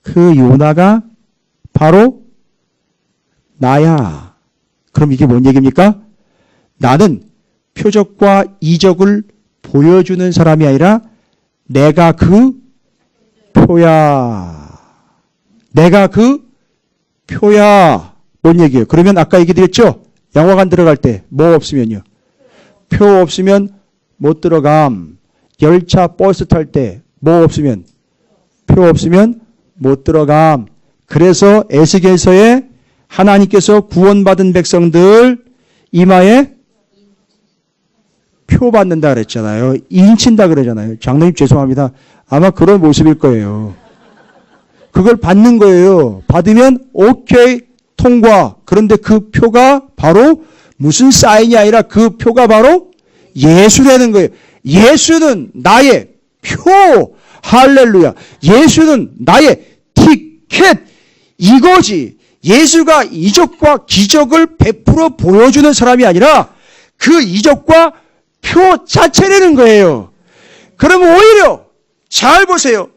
그 요나가 바로 나야. 그럼 이게 뭔 얘기입니까? 나는 표적과 이적을 보여주는 사람이 아니라 내가 그 표야. 내가 그 표야. 뭔 얘기예요? 그러면 아까 얘기드렸죠? 영화관 들어갈 때 뭐 없으면요? 표 없으면 못 들어감. 열차 버스 탈 때 뭐 없으면? 표 없으면 못 들어감. 그래서 에스겔서에 하나님께서 구원받은 백성들 이마에 표 받는다 그랬잖아요. 인친다 그러잖아요. 장로님 죄송합니다. 아마 그런 모습일 거예요. 그걸 받는 거예요. 받으면 오케이 통과. 그런데 그 표가 바로 무슨 사인이 아니라 그 표가 바로 예수라는 거예요. 예수는 나의 표. 할렐루야. 예수는 나의 티켓. 이거지. 예수가 이적과 기적을 베풀어 보여주는 사람이 아니라 그 이적과 표 자체라는 거예요. 그러면 오히려 잘 보세요.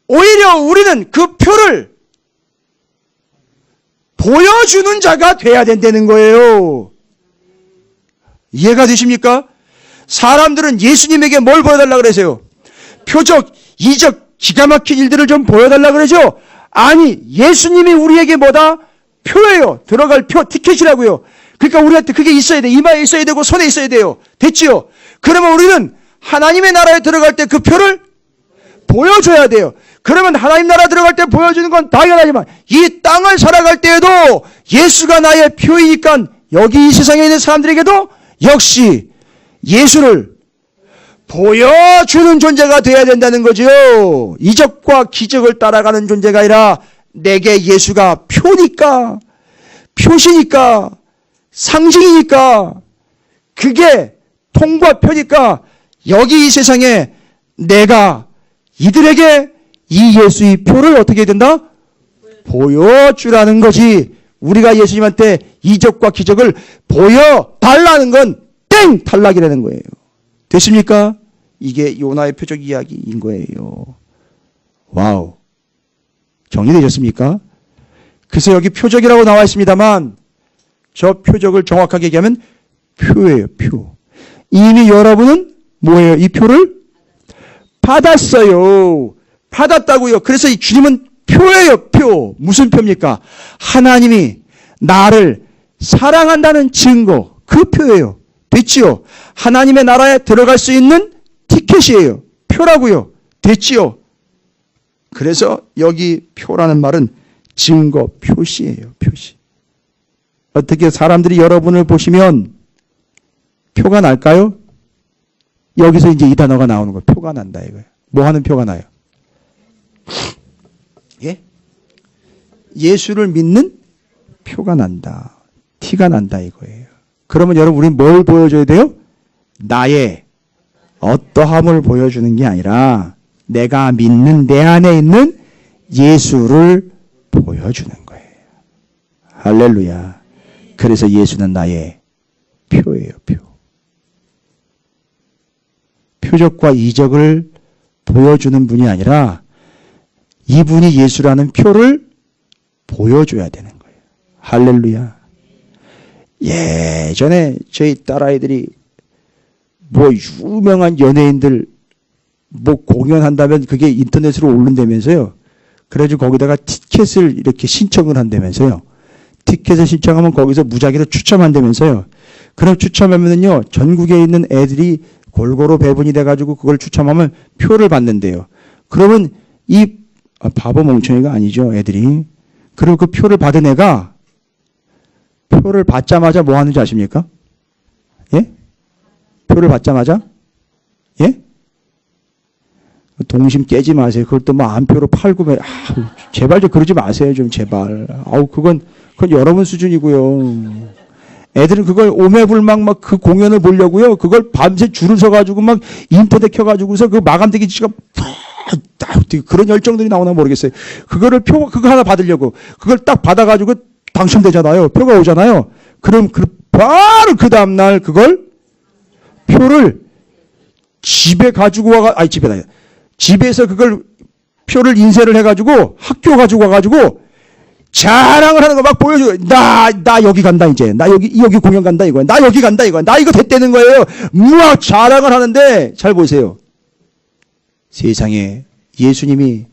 오히려 우리는 그 표를 보여주는 자가 돼야 된다는 거예요. 이해가 되십니까? 사람들은 예수님에게 뭘 보여달라고 그러세요? 표적, 이적, 기가 막힌 일들을 좀 보여달라고 그러죠? 아니, 예수님이 우리에게 뭐다? 표예요. 들어갈 표, 티켓이라고요. 그러니까 우리한테 그게 있어야 돼. 이마에 있어야 되고 손에 있어야 돼요. 됐지요? 그러면 우리는 하나님의 나라에 들어갈 때 그 표를 보여줘야 돼요. 그러면 하나님 나라 들어갈 때 보여주는 건 당연하지만 이 땅을 살아갈 때에도 예수가 나의 표이니까 여기 이 세상에 있는 사람들에게도 역시 예수를 보여주는 존재가 되어야 된다는 거죠. 이적과 기적을 따라가는 존재가 아니라 내게 예수가 표니까, 표시니까, 상징이니까, 그게 통과 표니까 여기 이 세상에 내가 이들에게 이 예수의 표를 어떻게 해야 된다? 보여주라는 거지. 우리가 예수님한테 이적과 기적을 보여달라는 건 땡! 탈락이라는 거예요. 됐습니까? 이게 요나의 표적 이야기인 거예요. 와우. 정리되셨습니까? 그래서 여기 표적이라고 나와 있습니다만 저 표적을 정확하게 얘기하면 표예요. 표. 이미 여러분은 뭐예요? 이 표를 받았어요. 받았다고요. 그래서 이 주님은 표예요. 표. 무슨 표입니까? 하나님이 나를 사랑한다는 증거. 그 표예요. 됐지요? 하나님의 나라에 들어갈 수 있는 티켓이에요. 표라고요. 됐지요? 그래서 여기 표라는 말은 증거, 표시예요. 표시. 어떻게 사람들이 여러분을 보시면 표가 날까요? 여기서 이제 이 단어가 나오는 거예요. 표가 난다 이거예요. 뭐 하는 표가 나요? 예? 예수를 믿는 표가 난다. 티가 난다 이거예요. 그러면 여러분 우리는 뭘 보여줘야 돼요? 나의 어떠함을 보여주는 게 아니라 내가 믿는 내 안에 있는 예수를 보여주는 거예요. 할렐루야. 그래서 예수는 나의 표예요. 표. 표적과 이적을 보여주는 분이 아니라 이분이 예수라는 표를 보여줘야 되는 거예요. 할렐루야. 예전에 저희 딸아이들이 뭐 유명한 연예인들 뭐 공연한다면 그게 인터넷으로 오른다면서요. 그래가지고 거기다가 티켓을 이렇게 신청을 한다면서요. 티켓을 신청하면 거기서 무작위로 추첨한다면서요. 그럼 추첨하면은요, 전국에 있는 애들이 골고루 배분이 돼가지고 그걸 추첨하면 표를 받는데요. 그러면 이 바보 멍청이가 아니죠, 애들이. 그리고 그 표를 받은 애가 표를 받자마자 뭐 하는지 아십니까? 예? 표를 받자마자? 예? 동심 깨지 마세요. 그걸 또 뭐 안표로 팔고, 제발 좀 그러지 마세요, 좀 제발. 그건 여러분 수준이고요. 애들은 그걸 오매불망 막 그 공연을 보려고요. 그걸 밤새 줄을 서가지고 막 인터넷 켜가지고서 그 마감되기 지가 그런 열정들이 나오나 모르겠어요. 그거 하나 받으려고. 그걸 딱 받아가지고 당첨되잖아요. 표가 오잖아요. 그럼 바로 그 다음날 그걸 표를 집에 가지고 집에서 그걸 표를 인쇄를 해가지고 학교 가지고 와가지고 자랑을 하는 거 막 보여주고, 나 여기 간다, 이제. 나 여기 공연 간다, 이거야. 나 여기 간다, 이거야. 나 이거 됐다는 거예요. 막 자랑을 하는데, 잘 보세요. 세상에 예수님이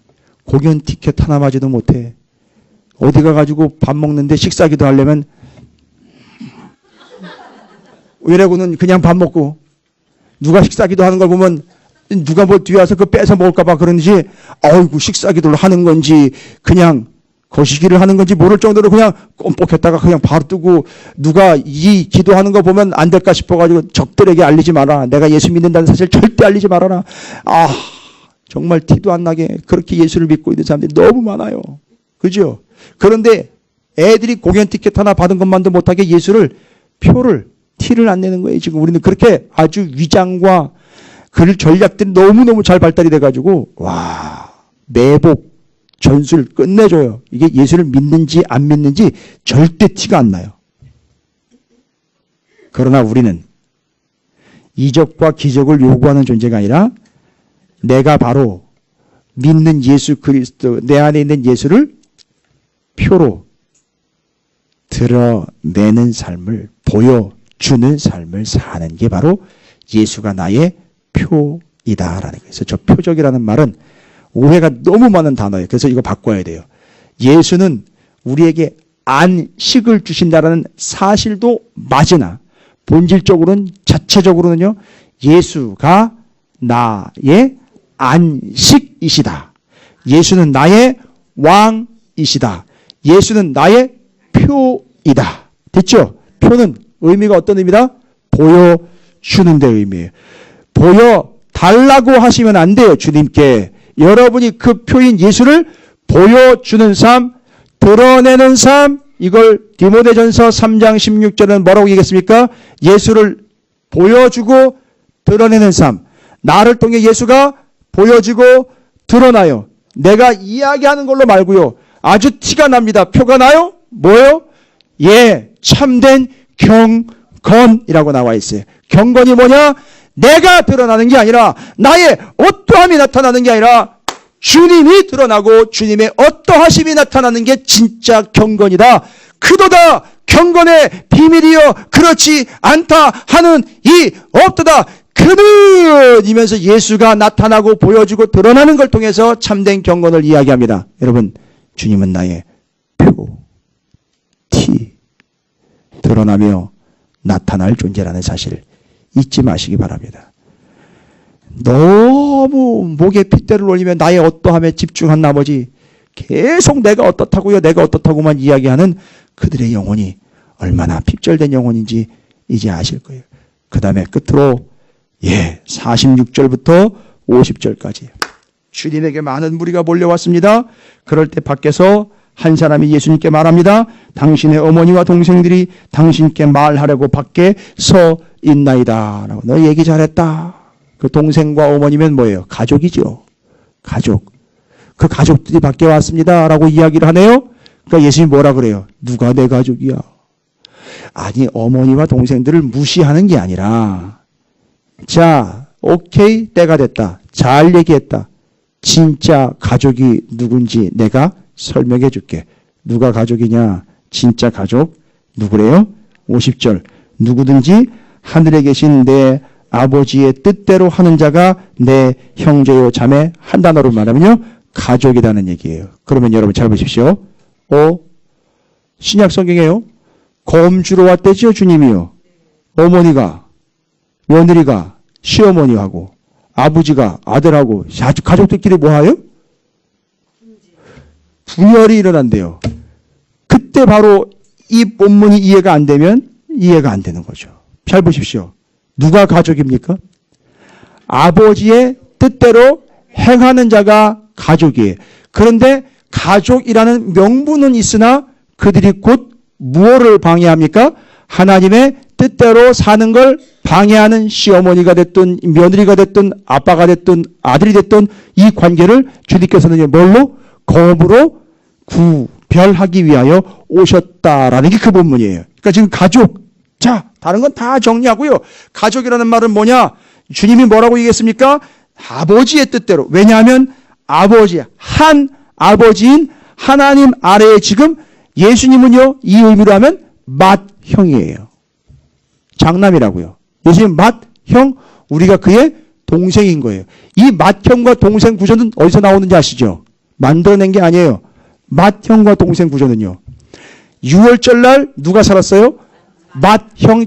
공연 티켓 하나마저도 못해. 어디 가가지고 밥 먹는데 식사기도 하려면, 외래고는 그냥 밥 먹고, 누가 식사기도 하는 걸 보면, 누가 뭐 뒤에 와서 그거 뺏어 먹을까봐 그런지, 아이고, 식사기도를 하는 건지, 그냥, 거시기를 하는 건지 모를 정도로 그냥 꼼뻑했다가 그냥 바로 뜨고 누가 이 기도하는 거 보면 안 될까 싶어가지고 적들에게 알리지 마라. 내가 예수 믿는다는 사실 절대 알리지 말아라. 정말 티도 안 나게 그렇게 예수를 믿고 있는 사람들이 너무 많아요. 그죠? 그런데 애들이 공연 티켓 하나 받은 것만도 못하게 티를 안 내는 거예요. 지금 우리는 그렇게 아주 위장과 그 전략들이 너무너무 잘 발달이 돼가지고 매복 전술 끝내줘요. 이게 예수를 믿는지 안 믿는지 절대 티가 안 나요. 그러나 우리는 이적과 기적을 요구하는 존재가 아니라 내가 바로 믿는 예수 그리스도, 내 안에 있는 예수를 표로 드러내는 삶을, 보여주는 삶을 사는 게 바로 예수가 나의 표이다라는 거예요. 그래서 저 표적이라는 말은 오해가 너무 많은 단어예요. 그래서 이거 바꿔야 돼요. 예수는 우리에게 안식을 주신다는 사실도 맞으나 본질적으로는 자체적으로는요. 예수가 나의 안식이시다. 예수는 나의 왕이시다. 예수는 나의 표이다. 됐죠? 표는 의미가 어떤 의미다? 보여주는 데 의미예요. 보여달라고 하시면 안 돼요. 주님께. 여러분이 그 표인 예수를 보여주는 삶, 드러내는 삶, 이걸 디모데전서 3장 16절은 뭐라고 얘기했습니까? 예수를 보여주고 드러내는 삶. 나를 통해 예수가 보여지고 드러나요. 내가 이야기하는 걸로 말고요. 아주 티가 납니다. 표가 나요? 뭐예요? 참된 경건이라고 나와 있어요. 경건이 뭐냐? 내가 드러나는 게 아니라 나의 어떠함이 나타나는 게 아니라 주님이 드러나고 주님의 어떠하심이 나타나는 게 진짜 경건이다. 그도다 경건의 비밀이여 그렇지 않다 하는 이 없도다. 그는 이면서 예수가 나타나고 보여주고 드러나는 걸 통해서 참된 경건을 이야기합니다. 여러분, 주님은 나의 표, 티, 드러나며 나타날 존재라는 사실 잊지 마시기 바랍니다. 너무 목에 핏대를 올리며 나의 어떠함에 집중한 나머지 계속 내가 어떻다고요, 내가 어떻다고만 이야기하는 그들의 영혼이 얼마나 핍절된 영혼인지 이제 아실 거예요. 그 다음에 끝으로 46절부터 50절까지 주님에게 많은 무리가 몰려왔습니다. 그럴 때 밖에서 한 사람이 예수님께 말합니다. 당신의 어머니와 동생들이 당신께 말하려고 밖에 서 있나이다. 라고. 너 얘기 잘했다. 그 동생과 어머니면 뭐예요? 가족이죠. 가족. 그 가족들이 밖에 왔습니다. 라고 이야기를 하네요. 그러니까 예수님이 뭐라 그래요? 누가 내 가족이야? 아니, 어머니와 동생들을 무시하는 게 아니라 자, 오케이, 때가 됐다. 잘 얘기했다. 진짜 가족이 누군지 내가 설명해 줄게. 누가 가족이냐? 진짜 가족 누구래요? 50절. 누구든지 하늘에 계신 내 아버지의 뜻대로 하는 자가 내 형제요 자매, 한 단어로 말하면요 가족이라는 얘기예요. 그러면 여러분 잘 보십시오. 신약 성경에요. 검주로 왔대죠, 주님이요. 어머니가, 며느리가 시어머니하고 아버지가 아들하고 가족들끼리 뭐 하요? 분열이 일어난대요. 그때 바로 이 본문이 이해가 안 되면 이해가 안 되는 거죠. 잘 보십시오. 누가 가족입니까? 아버지의 뜻대로 행하는 자가 가족이에요. 그런데 가족이라는 명분은 있으나 그들이 곧 무엇을 방해합니까? 하나님의 뜻대로 사는 걸 방해하는 시어머니가 됐든 며느리가 됐든 아빠가 됐든 아들이 됐든 이 관계를 주님께서는 뭘로? 검으로 구별하기 위하여 오셨다라는 게 그 본문이에요. 그러니까 지금 가족. 자, 다른 건 다 정리하고요. 가족이라는 말은 뭐냐? 주님이 뭐라고 얘기했습니까? 아버지의 뜻대로. 왜냐하면 아버지, 한 아버지인 하나님 아래에 지금 예수님은요, 이 의미로 하면 맏형이에요. 장남이라고요. 예수님 맏형, 우리가 그의 동생인 거예요. 이 맏형과 동생 구조는 어디서 나오는지 아시죠? 만들어낸 게 아니에요. 맏형과 동생 구조는요. 6월절 날 누가 살았어요? 맏형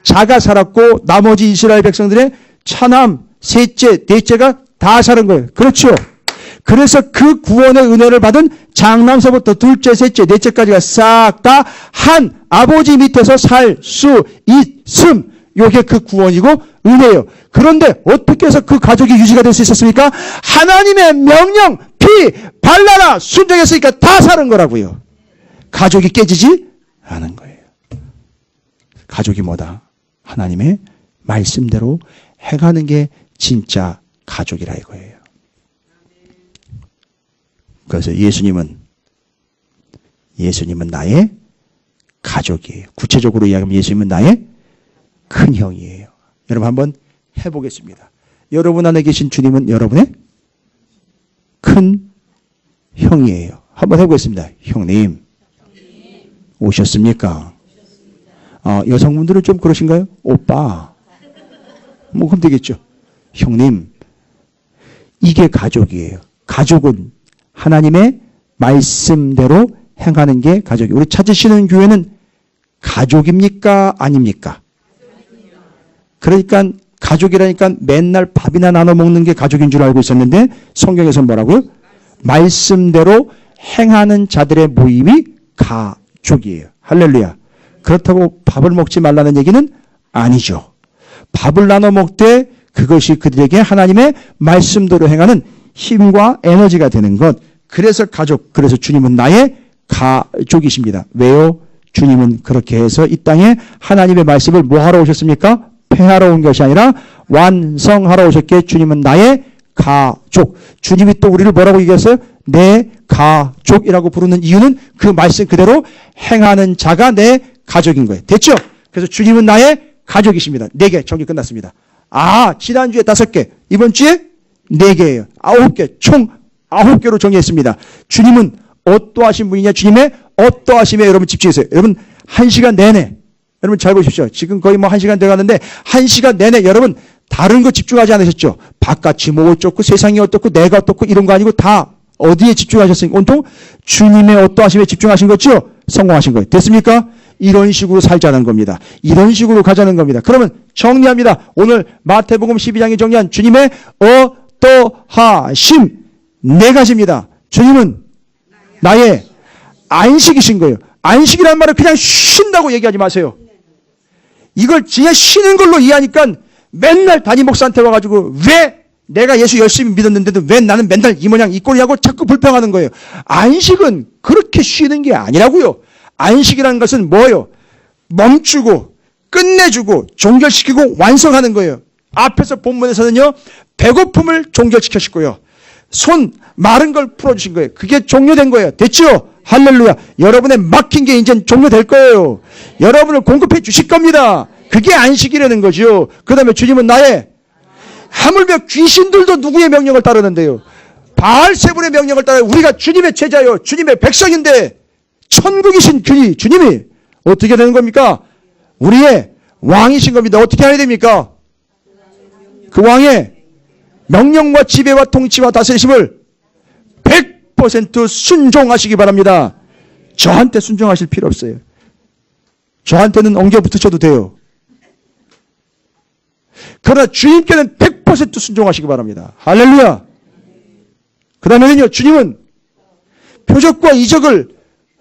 자가 살았고 나머지 이스라엘 백성들의 차남, 셋째, 넷째가 다 사는 거예요. 그렇죠? 그래서 그 구원의 은혜를 받은 장남서부터 둘째, 셋째, 넷째까지가 싹 다 한 아버지 밑에서 살 수 있음. 요게 그 구원이고 은혜예요. 그런데 어떻게 해서 그 가족이 유지가 될 수 있었습니까? 하나님의 명령, 피, 발라라 순종했으니까 다 사는 거라고요. 가족이 깨지지 않은 거예요. 가족이 뭐다? 하나님의 말씀대로 행하는 게 진짜 가족이라 이거예요. 그래서 예수님은 나의 가족이에요. 구체적으로 이야기하면 예수님은 나의 큰 형이에요. 여러분 한번 해보겠습니다. 여러분 안에 계신 주님은 여러분의 큰 형이에요. 한번 해보겠습니다. 형님 오셨습니까? 여성분들은 좀 그러신가요? 오빠. 뭐 그럼 되겠죠. 형님. 이게 가족이에요. 가족은 하나님의 말씀대로 행하는 게 가족이에요. 우리 찾으시는 교회는 가족입니까? 아닙니까? 그러니까 가족이라니까 맨날 밥이나 나눠 먹는 게 가족인 줄 알고 있었는데 성경에서 뭐라고요? 말씀대로 행하는 자들의 모임이 가족이에요. 할렐루야. 그렇다고 밥을 먹지 말라는 얘기는 아니죠. 밥을 나눠 먹되 그것이 그들에게 하나님의 말씀대로 행하는 힘과 에너지가 되는 것. 그래서 가족, 그래서 주님은 나의 가족이십니다. 왜요? 주님은 그렇게 해서 이 땅에 하나님의 말씀을 뭐 하러 오셨습니까? 폐하러 온 것이 아니라 완성하러 오셨기에 주님은 나의 가족. 주님이 또 우리를 뭐라고 얘기했어요? 내 가족이라고 부르는 이유는 그 말씀 그대로 행하는 자가 내 가족인 거예요. 됐죠? 그래서 주님은 나의 가족이십니다. 4개 정리 끝났습니다. 지난주에 5개, 이번 주에 4개예요. 9개, 총 9개로 정리했습니다. 주님은 어떠하신 분이냐? 주님의 어떠하심에 여러분 집중해서요. 여러분 1시간 내내, 여러분 잘 보십시오. 지금 거의 뭐 1시간 돼가는데 1시간 내내 여러분 다른 거 집중하지 않으셨죠? 바깥이 뭐 어쩌고 세상이 어떻고 내가 어떻고 이런 거 아니고 다 어디에 집중하셨습니까? 온통 주님의 어떠하심에 집중하신 거죠? 성공하신 거예요. 됐습니까? 이런 식으로 살자는 겁니다. 이런 식으로 가자는 겁니다. 그러면 정리합니다. 오늘 마태복음 12장에 정리한 주님의 어떠하심 4가지입니다. 주님은 나의 안식이신 거예요. 안식이라는 말을 그냥 쉰다고 얘기하지 마세요. 이걸 그냥 쉬는 걸로 이해하니까 맨날 담임 목사한테 와가지고 왜 내가 예수 열심히 믿었는데도 왜 나는 맨날 이 모양 이 꼴이냐고 자꾸 불평하는 거예요. 안식은 그렇게 쉬는 게 아니라고요. 안식이라는 것은 뭐예요? 멈추고 끝내주고 종결시키고 완성하는 거예요. 앞에서 본문에서는요. 배고픔을 종결시켰고요. 손 마른 걸 풀어주신 거예요. 그게 종료된 거예요. 됐죠? 할렐루야. 여러분의 막힌 게 이제 종료될 거예요. 여러분을 공급해 주실 겁니다. 그게 안식이라는 거죠. 그 다음에 주님은 나의 하물며 귀신들도 누구의 명령을 따르는데요. 바알세불의 명령을 따라 우리가 주님의 제자요. 주님의 백성인데 천국이신 그리 주님이 어떻게 되는 겁니까? 우리의 왕이신 겁니다. 어떻게 해야 됩니까? 그 왕의 명령과 지배와 통치와 다스리심을 100% 순종하시기 바랍니다. 저한테 순종하실 필요 없어요. 저한테는 엉겨 붙으셔도 돼요. 그러나 주님께는 100% 순종하시기 바랍니다. 할렐루야. 그 다음에는요. 주님은 표적과 이적을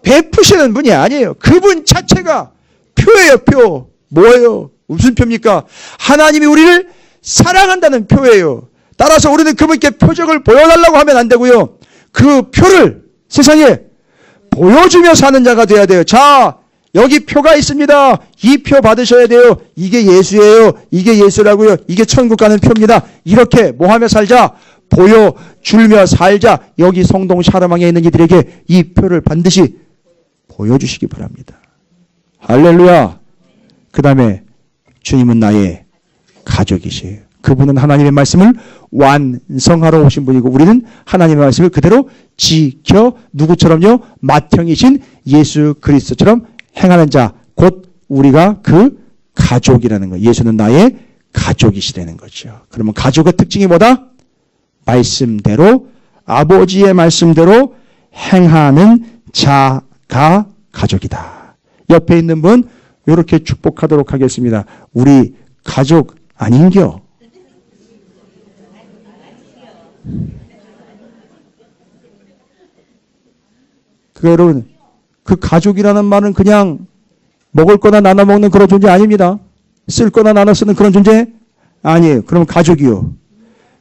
베푸시는 분이 아니에요. 그분 자체가 표예요, 표. 뭐예요? 무슨 표입니까? 하나님이 우리를 사랑한다는 표예요. 따라서 우리는 그분께 표적을 보여달라고 하면 안 되고요. 그 표를 세상에 보여주며 사는 자가 돼야 돼요. 자, 여기 표가 있습니다. 이 표 받으셔야 돼요. 이게 예수예요. 이게 예수라고요. 이게 천국 가는 표입니다. 이렇게 뭐 하며 살자? 보여줄며 살자. 여기 성동 샤르망에 있는 이들에게 이 표를 반드시 보여주시기 바랍니다. 할렐루야. 그 다음에 주님은 나의 가족이시에요. 그분은 하나님의 말씀을 완성하러 오신 분이고 우리는 하나님의 말씀을 그대로 지켜 누구처럼요? 맏형이신 예수 그리스도처럼 행하는 자, 곧 우리가 그 가족이라는 거예요. 예수는 나의 가족이시라는 거죠. 그러면 가족의 특징이 뭐다? 말씀대로, 아버지의 말씀대로 행하는 자가 가족이다. 옆에 있는 분 이렇게 축복하도록 하겠습니다. 우리 가족 아닌겨? 여러분, 그 가족이라는 말은 그냥 먹을 거나 나눠 먹는 그런 존재 아닙니다. 쓸 거나 나눠 쓰는 그런 존재 아니에요. 그럼 가족이요.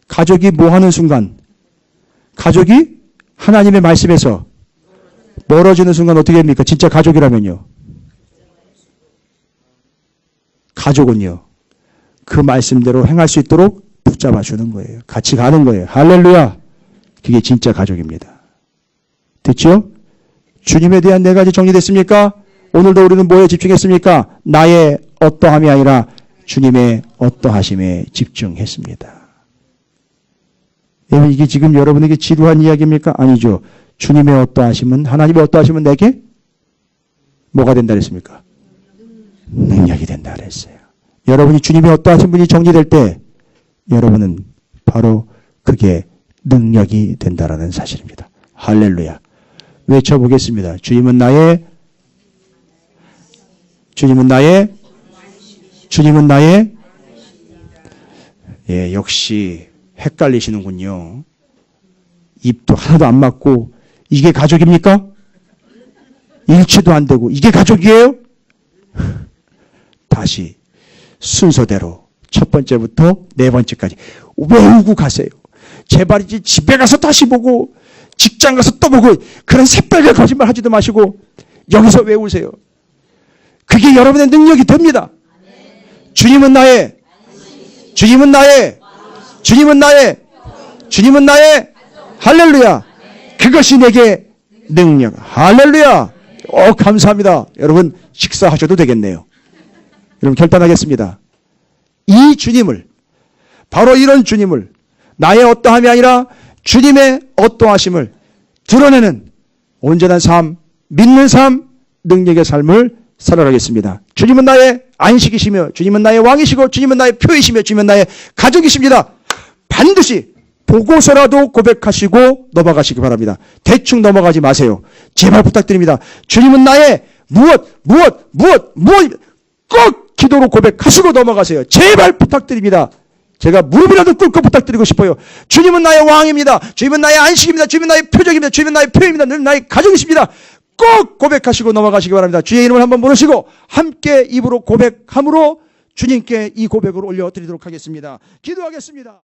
가족이 뭐 하는 순간? 가족이 하나님의 말씀에서 멀어지는 순간 어떻게 됩니까? 진짜 가족이라면요. 가족은요. 그 말씀대로 행할 수 있도록 붙잡아 주는 거예요. 같이 가는 거예요. 할렐루야. 그게 진짜 가족입니다. 됐죠? 주님에 대한 네 가지 정리됐습니까? 오늘도 우리는 뭐에 집중했습니까? 나의 어떠함이 아니라 주님의 어떠하심에 집중했습니다. 이게 지금 여러분에게 지루한 이야기입니까? 아니죠. 주님의 어떠하심은, 하나님의 어떠하심은 내게 뭐가 된다 그랬습니까? 능력이 된다 그랬어요. 여러분이 주님의 어떠하신 분이 정리될 때 여러분은 바로 그게 능력이 된다라는 사실입니다. 할렐루야. 외쳐보겠습니다. 주님은 나의 예, 역시 헷갈리시는군요. 입도 하나도 안 맞고 이게 가족입니까? 일치도 안 되고 이게 가족이에요? 다시 순서대로 첫 번째부터 네 번째까지 외우고 가세요. 제발 이제 집에 가서 다시 보고 직장 가서 또 보고 그런 새빨간 거짓말 하지도 마시고 여기서 외우세요. 그게 여러분의 능력이 됩니다. 주님은 나의 할렐루야. 그것이 내게 능력. 할렐루야. 감사합니다. 여러분 식사하셔도 되겠네요. 여러분 결단하겠습니다. 이 주님을, 바로 이런 주님을, 나의 어떠함이 아니라 주님의 어떠하심을 드러내는 온전한 삶, 믿는 삶, 능력의 삶을 살아가겠습니다. 주님은 나의 안식이시며 주님은 나의 왕이시고 주님은 나의 표이시며 주님은 나의 가족이십니다. 반드시 보고서라도 고백하시고 넘어가시기 바랍니다. 대충 넘어가지 마세요. 제발 부탁드립니다. 주님은 나의 무엇 꼭 기도로 고백하시고 넘어가세요. 제발 부탁드립니다. 제가 무릎이라도 꿇고 부탁드리고 싶어요. 주님은 나의 왕입니다. 주님은 나의 안식입니다. 주님은 나의 표적입니다. 주님은 나의 표입니다. 늘 나의 가족이십니다. 꼭 고백하시고 넘어가시기 바랍니다. 주의 이름을 한번 부르시고 함께 입으로 고백함으로 주님께 이 고백을 올려드리도록 하겠습니다. 기도하겠습니다.